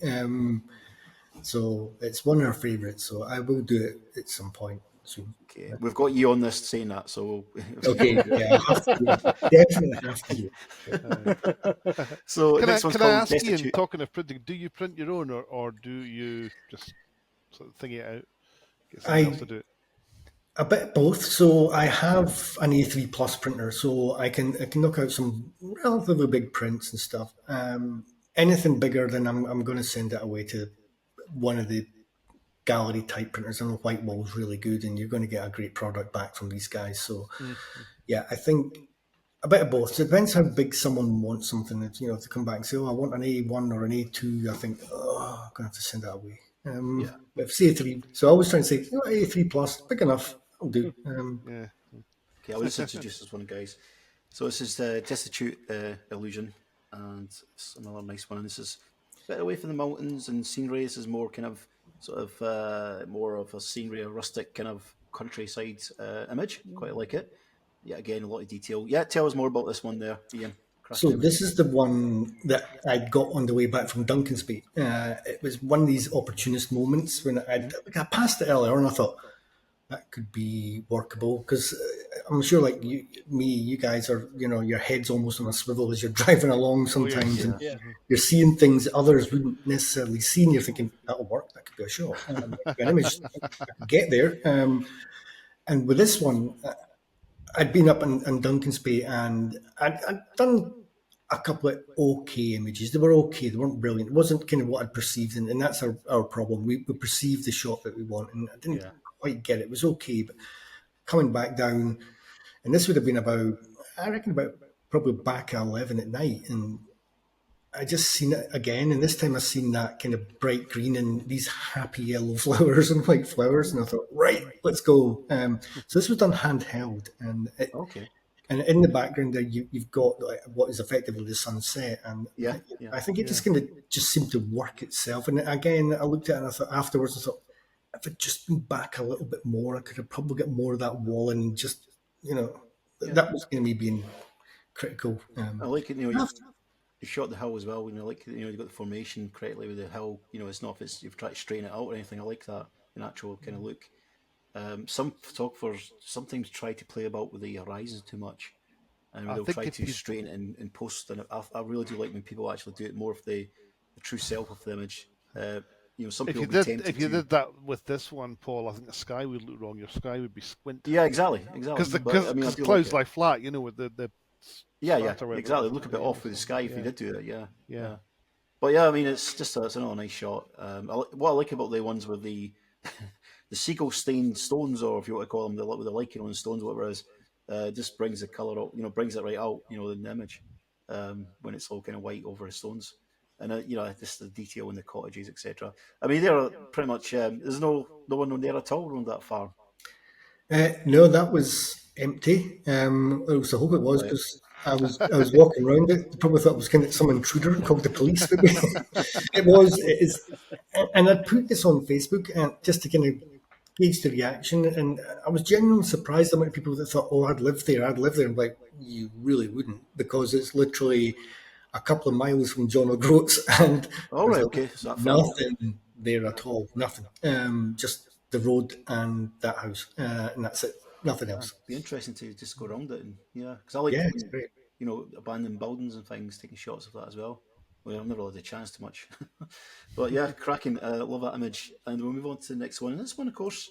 So it's one of her favourites. So I will do it at some point soon. Okay, we've got you on this saying that, so okay, I have to definitely have to. So can I ask Destitute. Ian, talking of printing, do you print your own, or do you just sort of thing it out, get someone else to do it? A bit of both. So I have an A3 Plus printer, so I can knock out some relatively big prints and stuff. Anything bigger than I'm going to send it away to one of the gallery type printers. I know Whitewall's really good, and you're going to get a great product back from these guys. So I think a bit of both. So it depends how big someone wants something. If they come back and say, I want an A1 or an A2, I think, I'm going to have to send that away. But if it's A3, so I always try and say, A3 Plus, big enough, I'll do. Okay, I'll just introduce this one, guys. So this is the Destitute Illusion, and it's another nice one. And this is a bit away from the mountains and scenery. This is more kind of more of a scenery, a rustic kind of countryside image. Quite like it. Yeah, again, a lot of detail. Yeah, tell us more about this one there, Ian. So this is the one that I got on the way back from Duncan's Bay. It was one of these opportunist moments when I passed it earlier and I thought that could be workable, because I'm sure like you guys are, your head's almost on a swivel as you're driving along sometimes, and you're seeing things that others wouldn't necessarily see, and you're thinking, that'll work, that could be a shot, an image, I could get there. And with this one, I'd been up in Duncan's Bay, and I'd done a couple of okay images. They were okay, they weren't brilliant. It wasn't kind of what I'd perceived, and that's our problem. We perceived the shot that we want, and I didn't quite get it. It was okay, but coming back down, and this would have been about probably back at 11 at night, and I just seen it again, and this time I seen that kind of bright green and these happy yellow flowers and white flowers, and I thought, right, let's go. So this was done handheld, and and in the background there you've got what is effectively the sunset, and I think it just kind of just seemed to work itself. And again, I looked at it and I thought afterwards, I thought, if I'd just been back a little bit more, I could have probably got more of that wall, and just that was going to me being critical. I like it. You shot the hill as well. You got the formation correctly with the hill. It's not if you've tried to strain it out or anything. I like that natural kind of look. Some photographers sometimes try to play about with the horizons too much, and they'll try to straighten it in post. And I really do like when people actually do it more of the true self of the image. Some people be tempted if you did that with this one, Paul, I think the sky would look wrong. Your sky would be squint. Yeah, exactly. Because clouds lie flat, with the exactly. Look a bit off with the sky if you did do it. Yeah. But yeah, I mean, it's another nice shot. What I like about the ones with the the seagull stained stones, or if you want to call them, with the lichen on the stones, whatever it is, just brings the colour out. Brings it right out. In the image when it's all kind of white over the stones. And just the detail in the cottages, etc. I mean, they're pretty much. There's no one on there at all on that farm. No, that was empty. I hope it was, because I was walking around it. I probably thought it was kind of some intruder called the police. Maybe it is, and I put this on Facebook just to kind of gauge the reaction. And I was genuinely surprised how many people that thought, "Oh, I'd live there." I'm like, you really wouldn't, because it's literally a couple of miles from John O'Groats, and nothing there at all. Nothing. Just the road and that house, and that's it. Nothing else. It'd be interesting to just go around it, and because I like abandoned buildings and things, taking shots of that as well. Well, I've never had the chance too much, but yeah, cracking. Love that image, and we'll move on to the next one. And this one, of course,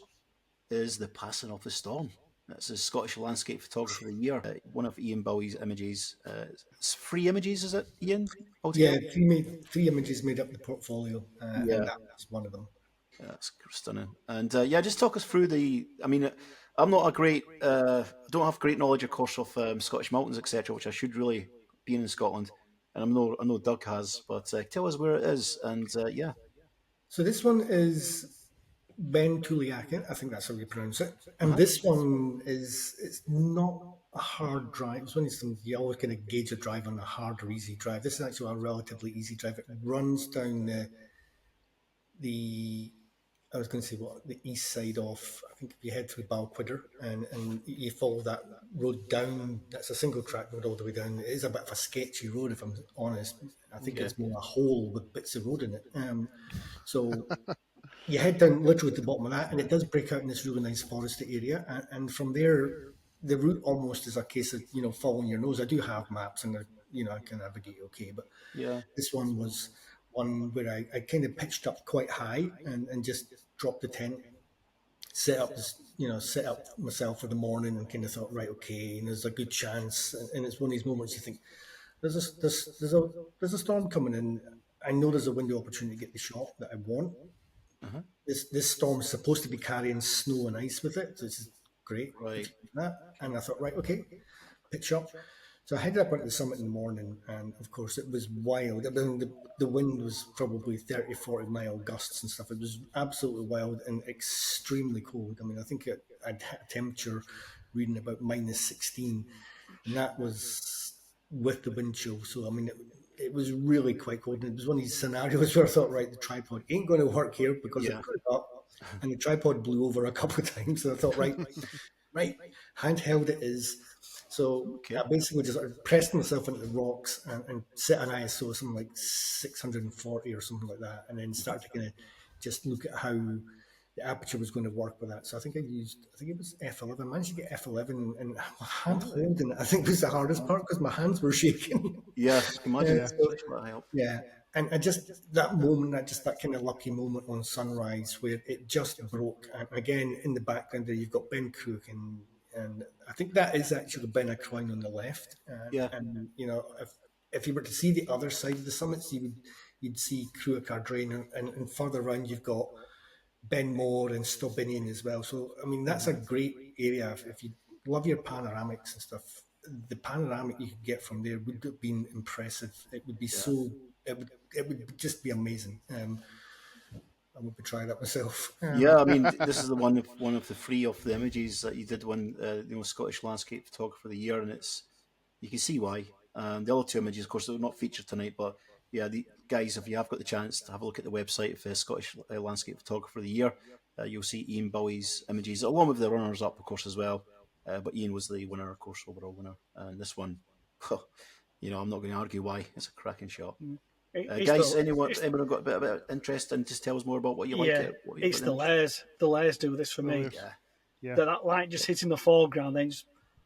is the passing of the storm. That's the Scottish Landscape Photographer of the Year. One of Ian Bowie's images. It's 3 images, is it, Ian? Altogether? Yeah, three images made up the portfolio, and that was one of them. Yeah, that's stunning. And just talk us through I mean, I'm not a great, don't have great knowledge, of course, of Scottish mountains, etc., which I should really, being in Scotland. And I know Doug has, but tell us where it is. And So this one is Ben Tuliakin, I think that's how you pronounce it. And this one it's not a hard drive. It's one of these, you always kind of gauge a drive on a hard or easy drive. This is actually a relatively easy drive. It runs down the east side of, I think, if you head through Balquidder and you follow that road down, that's a single track road all the way down. It is a bit of a sketchy road, if I'm honest. I think it's more a hole with bits of road in it. So you head down literally to the bottom of that, and it does break out in this really nice forested area. And from there, the route almost is a case of, following your nose. I do have maps, and I can navigate okay. But this one was one where I kind of pitched up quite high and just dropped the tent, set up myself for the morning, and kind of thought, right, okay, and there's a good chance. And it's one of these moments you think, there's a storm coming in. I know there's a window opportunity to get the shot that I want. This storm is supposed to be carrying snow and ice with it, so this is great. Right. And I thought, right, okay, pitch up. So I headed up onto the summit in the morning, and of course it was wild. I mean, the wind was probably 30, 40 mile gusts and stuff. It was absolutely wild and extremely cold. I mean, I think I'd had a temperature reading about -16, and that was with the wind chill. So, I mean, it was really quite cold. And it was one of these scenarios where I thought, right, the tripod ain't going to work here, because it put it up, and the tripod blew over a couple of times. And I thought, right, handheld it is. So I basically just pressed myself into the rocks and set an ISO something like 640 or something like that, and then started to kind of just look at how the aperture was going to work with that. So I think it was F11. I managed to get F11, and hand holding it, I think, was the hardest part, because my hands were shaking. Yeah, imagine. And I just, that moment, that kind of lucky moment on sunrise where it just broke. And again, in the background there, you've got Ben Crook, and I think that is actually Ben Croyne on the left. And if you were to see the other side of the summits, you'd see Cruach Ardrain, and further around you've got Ben Moore and Stobinian as well. So I mean, that's a great area if you love your panoramics and stuff. The panoramic you could get from there would have been impressive. It would be it would just be amazing. I would be trying that myself. I mean, this is one of the 3 of the images that you did win, Scottish Landscape Photographer of the Year, and you can see why. The other 2 images, of course, they're not featured tonight, but the guys, if you have got the chance to have a look at the website of the Scottish Landscape Photographer of the Year, you'll see Ian Bowie's images, along with the runners-up, of course, as well. But Ian was the winner, of course, overall winner. And this one, I'm not going to argue why. It's a cracking shot. Guys, anyone got a bit of interest, and just tell us more about what you like? It's the layers. The layers do this for me. that light just hitting the foreground, then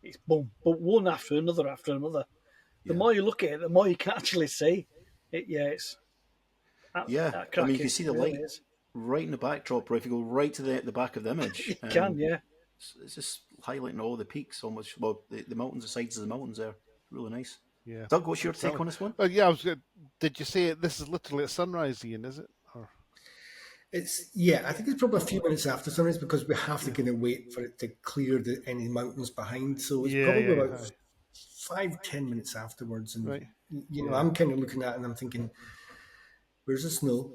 it's boom, but one after another after another. The more you look at it, the more you can actually see it. It's that I mean, you can see the really light is. right in the backdrop, or if you go right to the back of the image, You can, it's just highlighting all the peaks, almost. Well, the mountains, the sides of the mountains there, really nice. Yeah. Doug, what's your take on this one? Yeah, did you say this is literally at sunrise, Ian? Is it? Or... It's I think it's probably a few minutes after sunrise because we have to kind of wait for it to clear any mountains behind. So it's probably about 5-10 minutes afterwards, and I'm kind of looking at it and I'm thinking, "Where's the snow?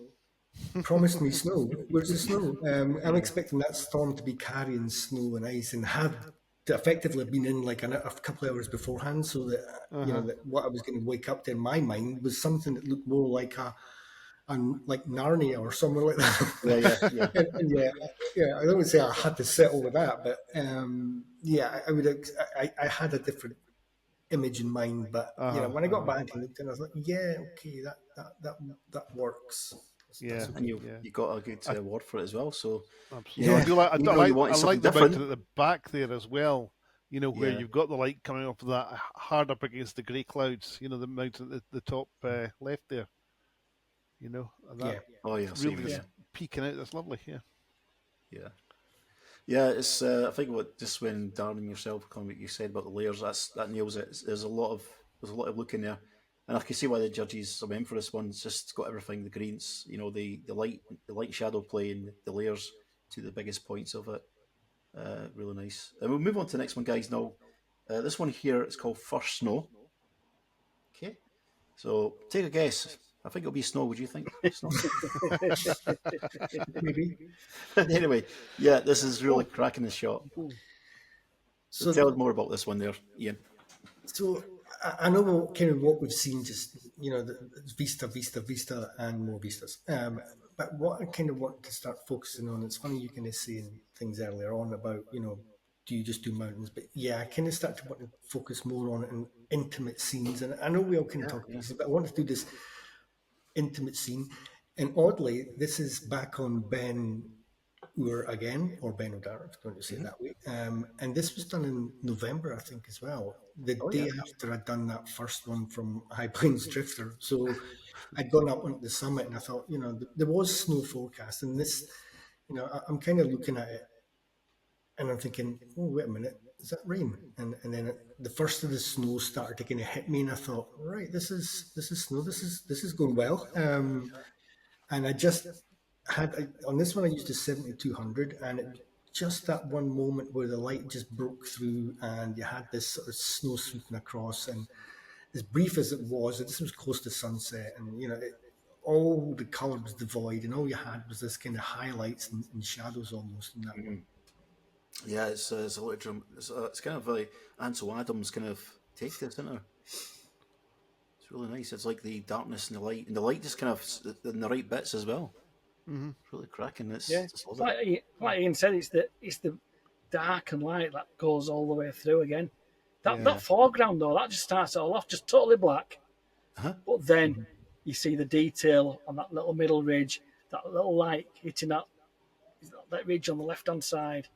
Promised me snow. Where's the snow?" I'm expecting that storm to be carrying snow and ice, and had to effectively been in like a couple of hours beforehand, so that that what I was going to wake up to in my mind was something that looked more like like Narnia or somewhere like that. and I don't say I had to settle with that, but I had a different image in mind. But when I got back and looked, and I was like, okay, that works. Yeah, and you got a good award for it as well. So absolutely. I like the mountain at the back there as well. Where you've got the light coming off of that hard up against the grey clouds. The mountain at the top left there. Really peeking out. That's lovely. It's I think just when Darren and yourself comment, you said about the layers, that nails it. There's a lot of look in there, and I can see why the judges are meant for this one. It's just got everything, the greens, the light shadow play and the layers to the biggest points of it. Really nice. And we'll move on to the next one, guys. Now, this one here is called First Snow. Okay, so take a guess. I think it'll be snow. Would you think? Maybe. Anyway, this is really cracking the shot. So tell us more about this one there, Ian. So I know kind of what we've seen, just the vista, and more vistas. But what I kind of want to start focusing on, it's funny you kind of saying things earlier on about do you just do mountains? But I kind of start to want to focus more on it in intimate scenes. And I know we all can talk about this, but I want to do this intimate scene. And oddly, this is back on Ben Ur again, or Ben O'Dara, if you want to say it that way. And this was done in November, I think, as well. The day after I'd done that first one from High Plains Drifter. So I'd gone up onto the summit and I thought, there was snow forecast. And this, I'm kind of looking at it and I'm thinking, oh, wait a minute, is that rain? And then the first of the snow started to kind of hit me, and I thought, right, this is snow. This is going well. And I just had on this one I used a 7200, and it just that one moment where the light just broke through, and you had this sort of snow sweeping across, and as brief as it was, this was close to sunset, and all the colour was devoid, and all you had was this kind of highlights and shadows almost in that one. Yeah, it's a little it's kind of very Ansel Adams kind of take this, isn't it? It's really nice. It's like the darkness and the light just kind of in the right bits as well. It's really cracking. It's like Ian said, it's the dark and light that goes all the way through again. That foreground though, that just starts it all off just totally black, but then you see the detail on that little middle ridge, that little light hitting that ridge on the left hand side.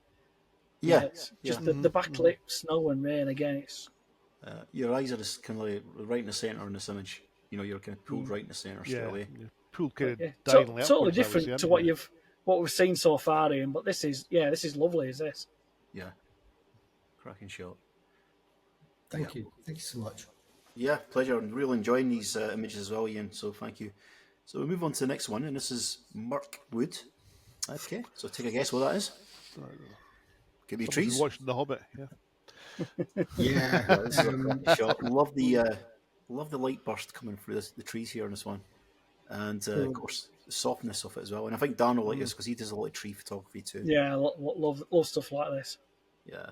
It's just the backlit snow and rain again. It's your eyes are just kind of like right in the centre in this image. You're kind of pulled right in the centre straight away. Pulled kind of diagonally totally different to what we've seen so far, Ian. But this is lovely. Is this? Yeah, cracking shot. Thank you so much. Yeah, pleasure. And really enjoying these images as well, Ian. So thank you. So we move on to the next one, and this is Mirk Wood. Okay, so take a guess what that is. Could be trees. Watching The Hobbit, This is a cracking shot. Love the light burst coming through the trees here in this one, and of course the softness of it as well. And I think Dan will like this because he does a lot of tree photography too. Yeah, love stuff like this. Yeah.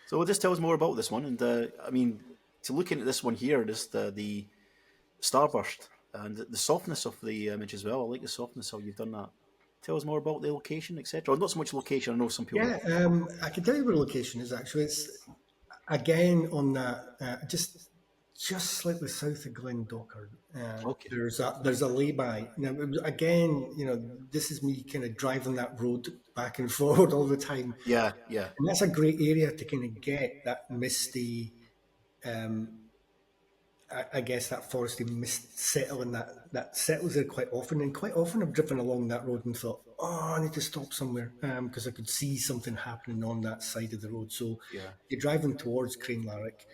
So just tell us more about this one, and I mean, to look into this one here, just the starburst and the softness of the image as well. I like the softness how you've done that. Tell us more about the location, etc. Not so much location. I know some people. I can tell you where the location is. Actually, it's again on that just slightly south of Glendochart. There's a lay-by. Now, again, this is me kind of driving that road back and forward all the time. Yeah. And that's a great area to kind of get that misty, I guess that foresty mist settle, and that settles there quite often. And quite often I've driven along that road and thought, oh, I need to stop somewhere, because I could see something happening on that side of the road. So you're driving towards Cranelarrick.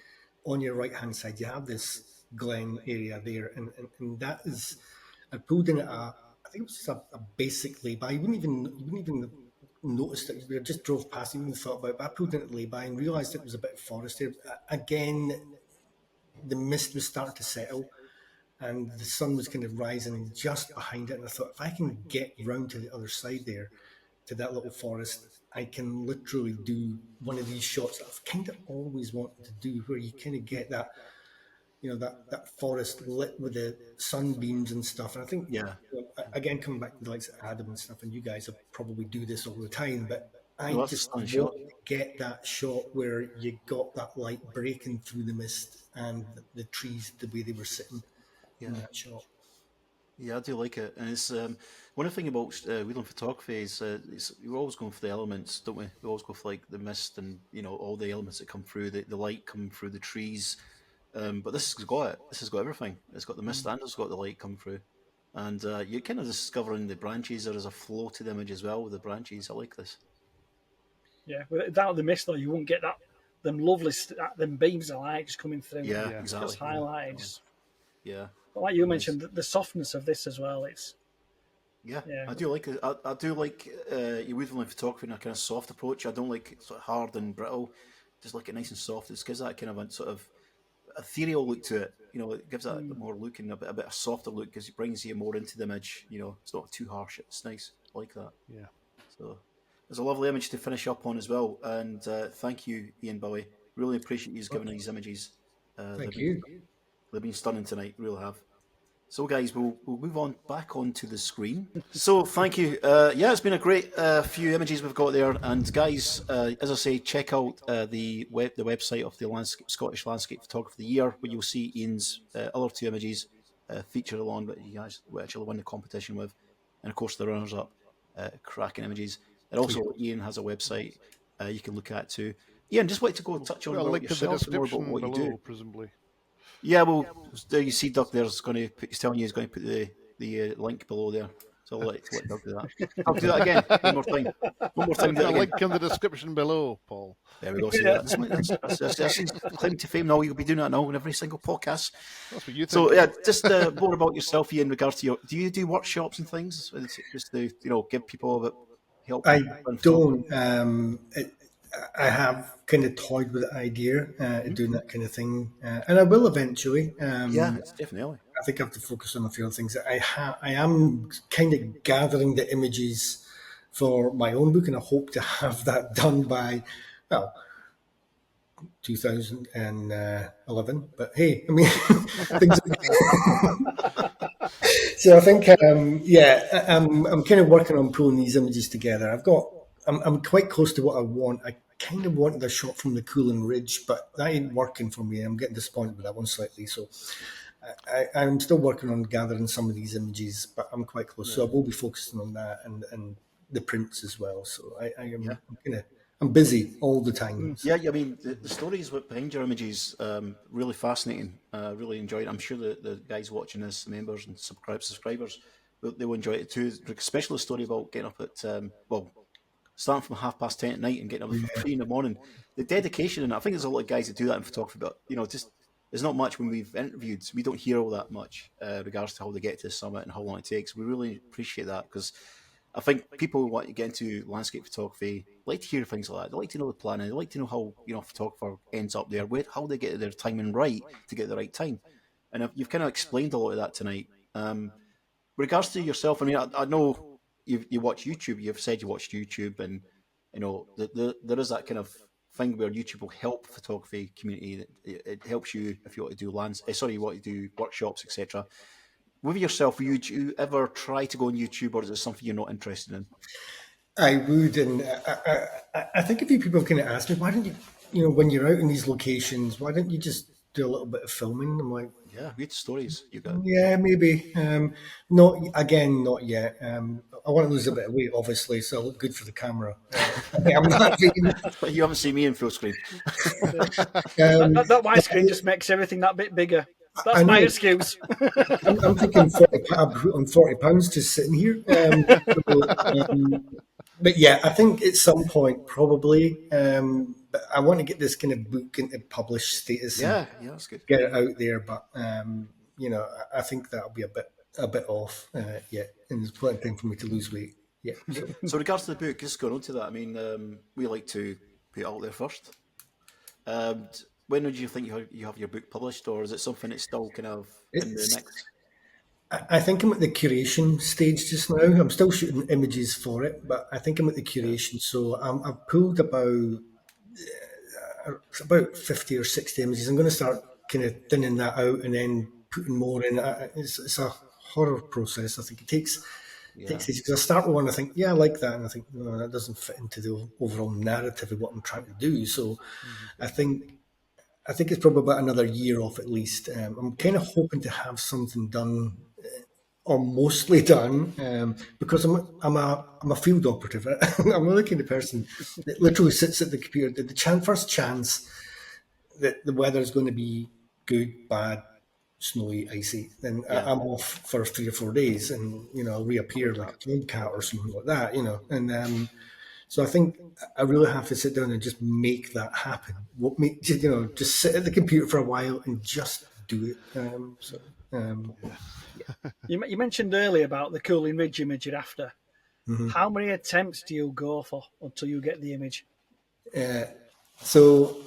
On your right-hand side, you have this glen area there, and that is, I pulled in at I think it was just a basic lay-by. You wouldn't even notice that. We just drove past, even thought about it, but I pulled in at lay-by and realised it was a bit of forest there. Again, the mist was starting to settle and the sun was kind of rising just behind it. And I thought, if I can get round to the other side there, to that little forest, I can literally do one of these shots that I've kind of always wanted to do, where you kind of get that, that forest lit with the sunbeams and stuff. And I think, again, coming back to the likes of Adam and stuff, and you guys will probably do this all the time, but I just want to get that shot where you got that light breaking through the mist and the trees, the way they were sitting in that shot. Yeah, I do like it. And it's one thing about wheeling photography is we're always going for the elements, don't we? We always go for like the mist and all the elements that come through, the light coming through the trees. But this has got it. This has got everything. It's got the mist and it's got the light come through. And you're kind of discovering the branches. There is a flow to the image as well with the branches. I like this. Yeah, without the mist though, you won't get them lovely them beams of light just coming through. Yeah, exactly. Just highlighted. Yeah. But like you mentioned, the softness of this as well. It's I do like it. I do like your wheeling photography in a kind of soft approach. I don't like sort of hard and brittle. Just like it nice and soft. It gives that kind of a sort of ethereal look to it. It gives that a bit more look and a bit of softer look because it brings you more into the image. It's not too harsh. It's nice. I like that. Yeah. So there's a lovely image to finish up on as well. And thank you, Ian Bowie. Really appreciate you giving these images. Thank you. They've been stunning tonight. Really have. So, guys, we'll move on back onto the screen. So, thank you. It's been a great few images we've got there. And, guys, as I say, check out the website of the Scottish Landscape Photographer of the Year, where you'll see Ian's other two images featured along that you guys will actually win the competition with. And, of course, the runners-up, cracking images. And also, Ian has a website you can look at too. Ian, just like to go touch on link to the description more about what you do. Presumably. Yeah, well, there you see Doug there's he's telling you he's going to put the link below there. So I'll let Doug do that. I'll do that again. One more time. A link in the description below, Paul. There we go. See that? That's claim to fame now. You'll be doing that now in every single podcast. That's what you think. So, just more about yourself, Ian, in regards to do you do workshops and things? Just to, give people a bit help? I don't. I have kind of toyed with the idea of doing that kind of thing, and I will eventually. Definitely. I think I have to focus on a few other things. I am kind of gathering the images for my own book, and I hope to have that done by, 2011. But hey, I mean, things. So I think, I'm kind of working on pulling these images together. I'm quite close to what I want. I kind of wanted a shot from the Coolin Ridge, but that ain't working for me. I'm getting disappointed with that one slightly. So I'm still working on gathering some of these images, but I'm quite close. So I will be focusing on that and the prints as well. So I'm busy all the time. Yeah, I mean, the stories behind your images, really fascinating. Really enjoyed it. I'm sure the guys watching this, the members and subscribers, they will enjoy it too. Especially the story about getting up at, starting from 10:30 at night and getting up at 3 in the morning. The dedication, and I think there's a lot of guys that do that in photography, but, just there's not much when we've interviewed. We don't hear all that much regards to how they get to the summit and how long it takes. We really appreciate that because I think people who want to get into landscape photography like to hear things like that. They like to know the planning. They like to know how a photographer ends up there, how they get their timing right to get the right time. And you've kind of explained a lot of that tonight. With regards to yourself, I mean, I know you watch YouTube. You've said you watched YouTube, and there is that kind of thing where YouTube will help photography community. It helps you if you want to do you want to do workshops, etc. With yourself, would you ever try to go on YouTube, or is it something you're not interested in? I would, and I think a few people have kind of asked me, why don't you, when you're out in these locations, why don't you just do a little bit of filming? I'm like, yeah, good stories you got. Yeah, maybe. Not yet. I want to lose a bit of weight, obviously, so I look good for the camera. I'm not But you haven't seen me in full screen. That widescreen just makes everything that bit bigger. That's my excuse. I'm thinking 40 pounds to sitting here. But yeah, I think at some point probably. But I want to get this kind of book into published status. Yeah, that's good. Get it out there, but I think that'll be a bit off yet, and there's plenty of time for me to lose weight. Yeah. So, regards to the book, just going on to that, I mean, we like to put it out there first. When would you think you have your book published, or is it something that's still kind of in the mix? I think I'm at the curation stage just now. I'm still shooting images for it, but I think I'm at the curation. So I've pulled about 50 or 60 images. I'm going to start kind of thinning that out and then putting more in. It's a horror process. I think it takes ages. Because I start with one, I think, I like that, and I think, no, that doesn't fit into the overall narrative of what I'm trying to do. So I think it's probably about another year off at least. I'm kind of hoping to have something done, or mostly done, because I'm a field operative. I'm the kind of person that literally sits at the computer. The first chance that the weather is going to be good, bad, snowy, icy, then I'm off for 3 or 4 days, and I'll reappear like a cold cat or something like that. And so I think I really have to sit down and just make that happen. Just sit at the computer for a while and just do it. You mentioned earlier about the Cooling Ridge image you're after. Mm-hmm. How many attempts do you go for until you get the image? So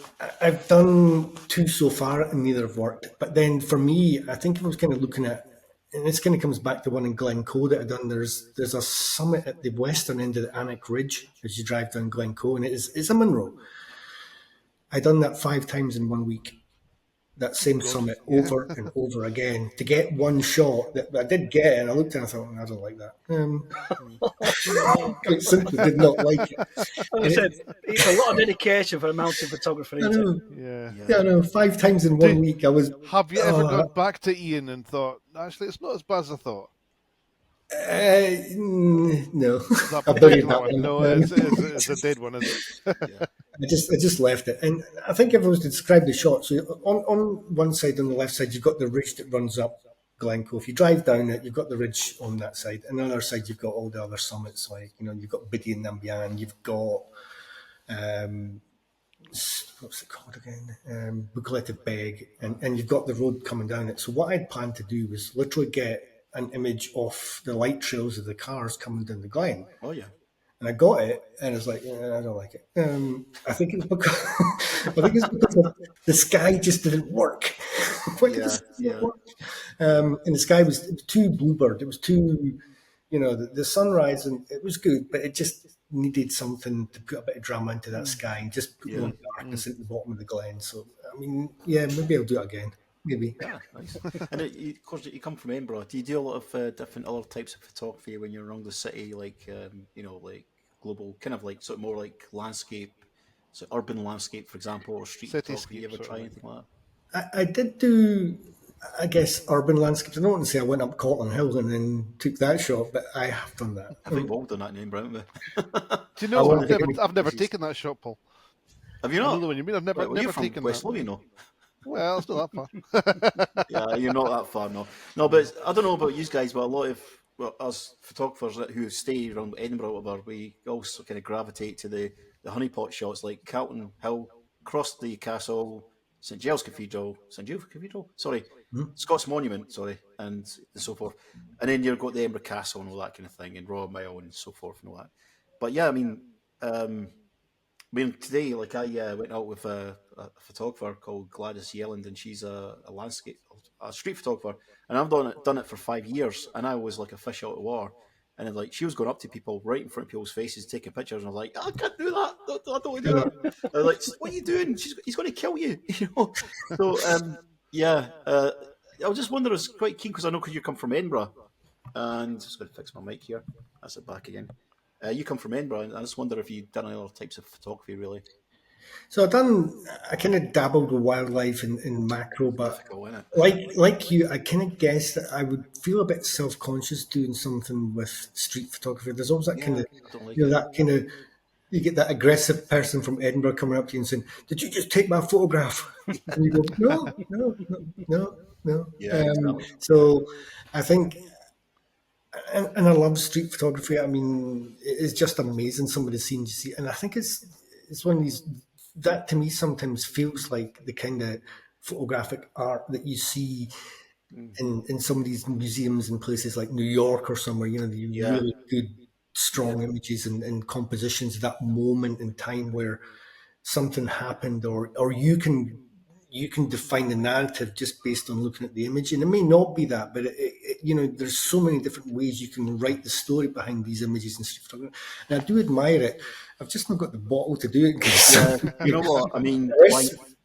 I've done 2 so far and neither have worked. But then for me, I think if I was kind of looking at, and this kind of comes back to one in Glencoe that I've done, there's a summit at the western end of the Annick Ridge as you drive down Glencoe, and it's a Munro. I done that 5 times in 1 week. That same summit over and over again to get one shot that I did get, and I looked and I thought, I don't like that. I simply did not like it. As I said, it's a lot of dedication for a mountain photographer. I know. 5 times in 1 week, I was. Have you ever gone back to Ian and thought, actually, it's not as bad as I thought? No. No, it's a dead one, isn't it? I just left it, and I think if I was to describe the shot, so on one side, on the left side, you've got the ridge that runs up Glencoe. If you drive down it, you've got the ridge on that side, and on the other side, you've got all the other summits, like you've got Biddy and Nambian, you've got what's it called again, Buccleuch Beg, and you've got the road coming down it. So what I'd planned to do was literally get an image of the light trails of the cars coming down the glen. Oh yeah. And I got it, and it's like, I don't like it. I think it's because the sky just didn't work. And the sky was too bluebird. It was too, the sunrise, and it was good, but it just needed something to put a bit of drama into that sky and just put more darkness at the bottom of the glen. So, I mean, maybe I'll do it again. Maybe. Yeah, nice. And of course, you come from Edinburgh. Do you do a lot of different other types of photography when you're around the city, like like global, kind of like sort of more like landscape, so urban landscape, for example, or street photography? You ever try anything like that? I did do, I guess, urban landscapes. I don't want to say I went up Cotton Hill and then took that shot, but I have done that. I think we've all done that in Edinburgh, haven't we? Do you know? I've never taken that shot, Paul. Have you not? I know the one you mean. I've never taken West that. Lothian, Well, it's not that far. Yeah, you're not that far, no. No, but I don't know about you guys, but a lot of us photographers who stay around Edinburgh or whatever, we also kind of gravitate to the honeypot shots, like Calton Hill, across the castle, St Giles Cathedral, Scots Monument, and so forth. And then you've got the Edinburgh Castle and all that kind of thing, and Royal Mile and so forth and all that. But yeah, I mean, today, like I went out with a photographer called Gladys Yelland, and she's a street photographer, and I've done it for 5 years, and I was like a fish out of water. And then, like, she was going up to people right in front of people's faces, taking pictures, and I was like, I can't do that. I don't want to do that. I was like, what are you doing? He's going to kill you. So I was just wondering, I was quite keen because I know because you come from Edinburgh, and just going to fix my mic here. That's it back again. You come from Edinburgh, and I just wonder if you've done any other types of photography, really. So I kind of dabbled with wildlife in macro, but Difficult, isn't it? like you, I kind of guessed that I would feel a bit self conscious doing something with street photography. There's always that kind of, I don't like it. that kind of, you get that aggressive person from Edinburgh coming up to you and saying, "Did you just take my photograph?" And you go, "No, no, no, no, no." Yeah, exactly. So I think, and I love street photography. I mean, it's just amazing some of the scenes you see, and I think it's one of these that to me sometimes feels like the kind of photographic art that you see in some of these museums in places like New York or somewhere. The Yeah, really good, strong images and compositions of that moment in time where something happened, or you can define the narrative just based on looking at the image, and it may not be that, but there's so many different ways you can write the story behind these images and stuff. And I do admire it. I've just not got the bottle to do it. yeah. You know what? I mean,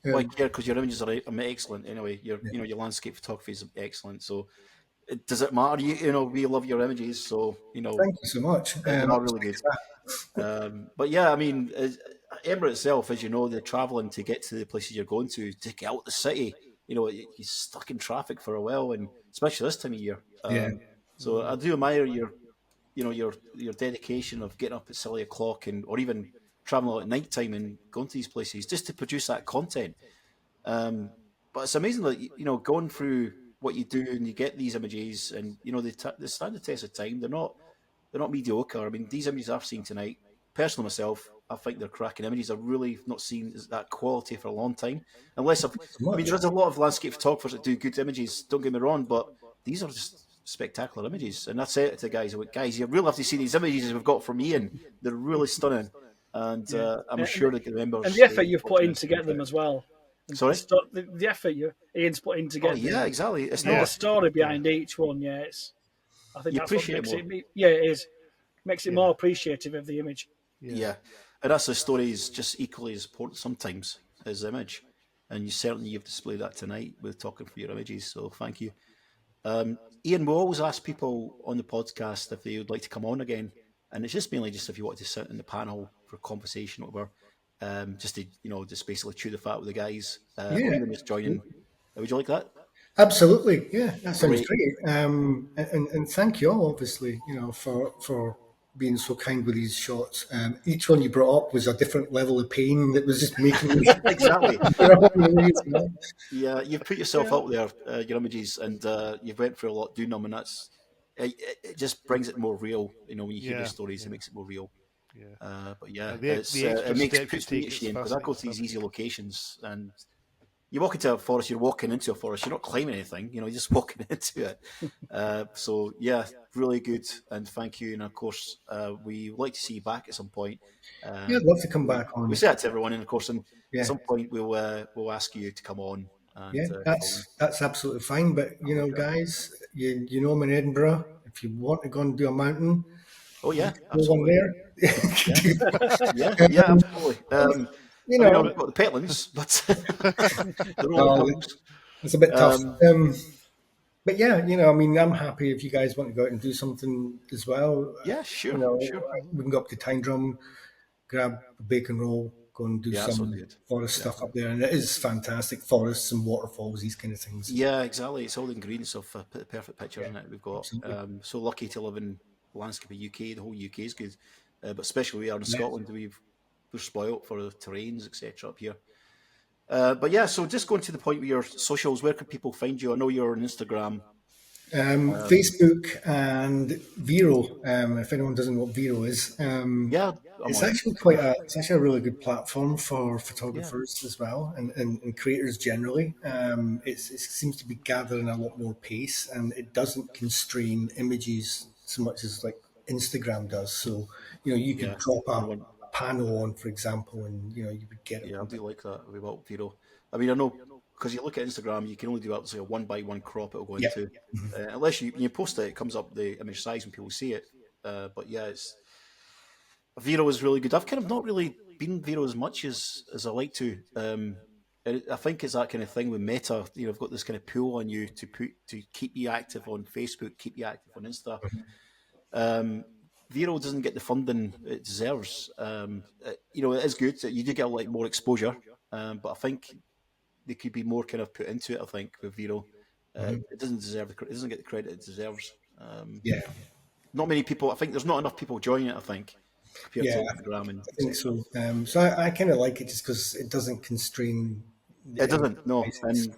why care? Because your images are excellent anyway. Your landscape photography is excellent. So, does it matter? We love your images, so Thank you so much. they are really good. But yeah, I mean, Edinburgh itself, as you know, the travelling to get to the places you're going to get out the city. You're stuck in traffic for a while, and especially this time of year. Yeah. So I do admire your dedication of getting up at silly o'clock or even traveling at night time and going to these places just to produce that content. But it's amazing that going through what you do and you get these images and they stand the test of time. They're not mediocre. I mean, these images I've seen tonight, personally myself, I think they're cracking images. I've really not seen that quality for a long time. I mean, there's a lot of landscape photographers that do good images, don't get me wrong, but these are just spectacular images. And I say it to guys, I went, guys, you really have to see these images we've got from Ian. They're really stunning. And I'm sure they can remember. And the effort you've put in to get them as well. And Sorry? The effort Ian's put in to get them. Yeah, exactly. It's not the story behind each one, I think that's what makes it. It is. Makes it more appreciative of the image. Yeah. And that's the story is just equally as important sometimes as the image. And you've displayed that tonight with talking for your images. So thank you. Ian, we always ask people on the podcast if they would like to come on again. And it's just mainly just if you want to sit in the panel for conversation or whatever, just to, just basically chew the fat with the guys. Or even just joining. Would you like that? Absolutely. Yeah, that sounds great. And thank you all, obviously, for being so kind with these shots. Each one you brought up was a different level of pain that was just making me exactly. Yeah, you've put yourself out there, your images, and you've went through a lot doing them, and it just brings it more real. When you hear the stories, it makes it more real. But it puts me to shame because I go to these easy locations and. You walk into a forest, you're walking into a forest, you're not climbing anything, you're just walking into it. So, yeah, really good. And thank you. And of course, we would like to see you back at some point. I'd love to come back on. We say that to everyone. And of course, at some point, we'll ask you to come on. And, that's absolutely fine. But, guys, you know I'm in Edinburgh. If you want to go and do a mountain, absolutely. There. yeah, absolutely. We've got the petalings, but they're all it's a bit tough. But yeah, I'm happy if you guys want to go out and do something as well. Yeah, sure. We can go up to Tyne Drum, grab a bacon roll, go and do some forest stuff up there, and it is fantastic. Forests and waterfalls, these kind of things. Yeah, exactly. It's all the ingredients of a perfect picture, isn't it? We've got so lucky to live in the landscape of UK. The whole UK is good, but especially we are in Scotland. We're spoiled for the terrains, etc. up here. But yeah, so just going to the point with your socials, where can people find you? I know you're on Instagram. Facebook and Vero. If anyone doesn't know what Vero is, it's actually a really good platform for photographers as well and creators generally. It seems to be gathering a lot more pace, and it doesn't constrain images so much as like Instagram does. So you could drop a panel on, for example, and you would get it. Yeah, I do like that about Vero. I mean, I know because you look at Instagram, you can only do up to a 1:1 crop it'll go into. Unless you post it comes up the image size when people see it. But yeah, Vero is really good. I've kind of not really been Vero as much as I like to. I think it's that kind of thing with Meta. I've got this kind of pull on you to keep you active on Facebook, keep you active on Insta. Vero doesn't get the funding it deserves. You know, it is good. You do get like more exposure, but I think they could be more kind of put into it. I think with Vero, it doesn't deserve it doesn't get the credit it deserves. Not many people. I think there's not enough people joining it. I think compared to Instagram and I think so. So I kind of like it just because it doesn't constrain. It doesn't. No, and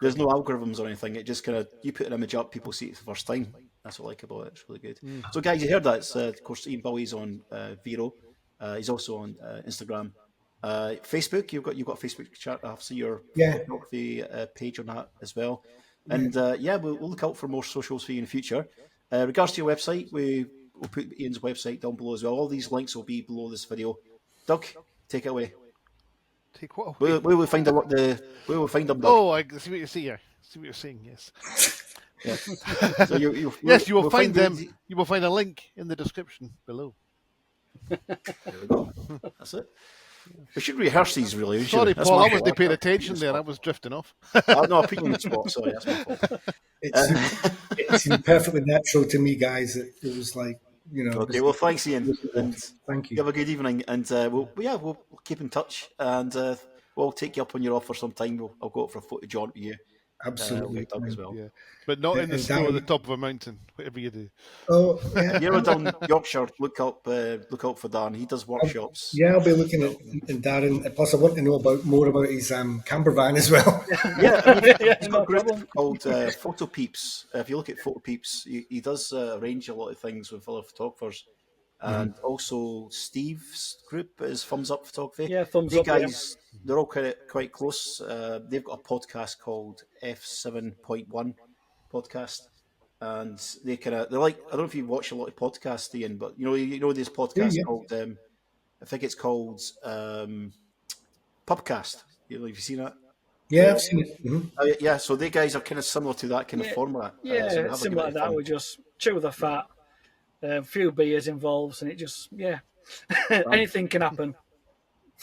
there's no algorithms or anything. It just kind of you put an image up, people see it for the first time. That's what I like about it. It's really good. So, guys, you heard that? It's, of course, Ian Bowie's on Vero. He's also on Instagram, Facebook. You've got a Facebook chat. I'll see your photography page on that as well. And we'll look out for more socials for you in the future. Regards to your website, we'll put Ian's website down below as well. All these links will be below this video. Doug, take it away. Take what away? Where will we find where will we find them, Doug? Oh, I see what you see here. See what you're saying. Yes. Yeah. So you will find them. You will find a link in the description below. There we go. That's it. We should rehearse these, really. Sorry, Paul, I wasn't paying attention there. I was drifting off. No, I put you on the spot. Sorry, that's my fault. It seemed perfectly natural to me, guys. It was like, you know. Okay, well, thanks, Ian. And thank you. You have a good evening. And we'll keep in touch. And we'll take you up on your offer sometime. I'll go out for a photo jaunt with you. Absolutely. Doug as well. Yeah. But not in the snow at the top of a mountain, whatever you do. Oh, yeah. You're down Yorkshire. Look out for Dan. He does workshops. Yeah, I'll be looking at Darren. Plus, I want to know more about his camper van as well. He's got a group called Photo Peeps. If you look at Photo Peeps, he does arrange a lot of things with other photographers. And also Steve's group is Thumbs Up Photography. Yeah, Thumbs Up. Guys, they're all quite close. They've got a podcast called F7.1 podcast, and they're like, I don't know if you watch a lot of podcasts, Ian, but you know this podcast called I think it's called Pubcast. Have you seen that? Yeah, I've seen it. Mm-hmm. So they guys are kind of similar to that kind of format. Yeah, similar to that. We just chew the fat. A few beers involved, and it just, anything can happen.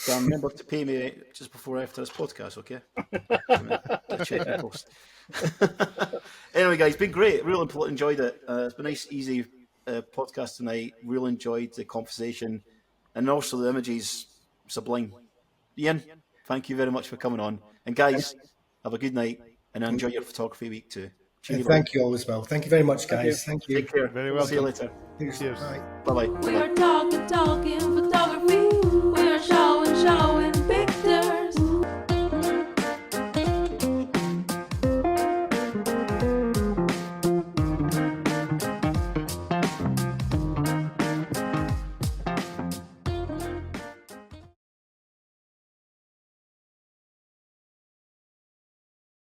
Dan, remember to pay me just before or after this podcast, okay? Check and post. Anyway, guys, been great. Really enjoyed it. It's been a nice, easy podcast tonight. Really enjoyed the conversation, and also the images, sublime. Ian, thank you very much for coming on. And guys, have a good night, and enjoy your photography week too. And thank you all as well. Thank you very much, guys. Thank you. Take care. Very well. See you later. Cheers. Bye-bye. We are talking photography.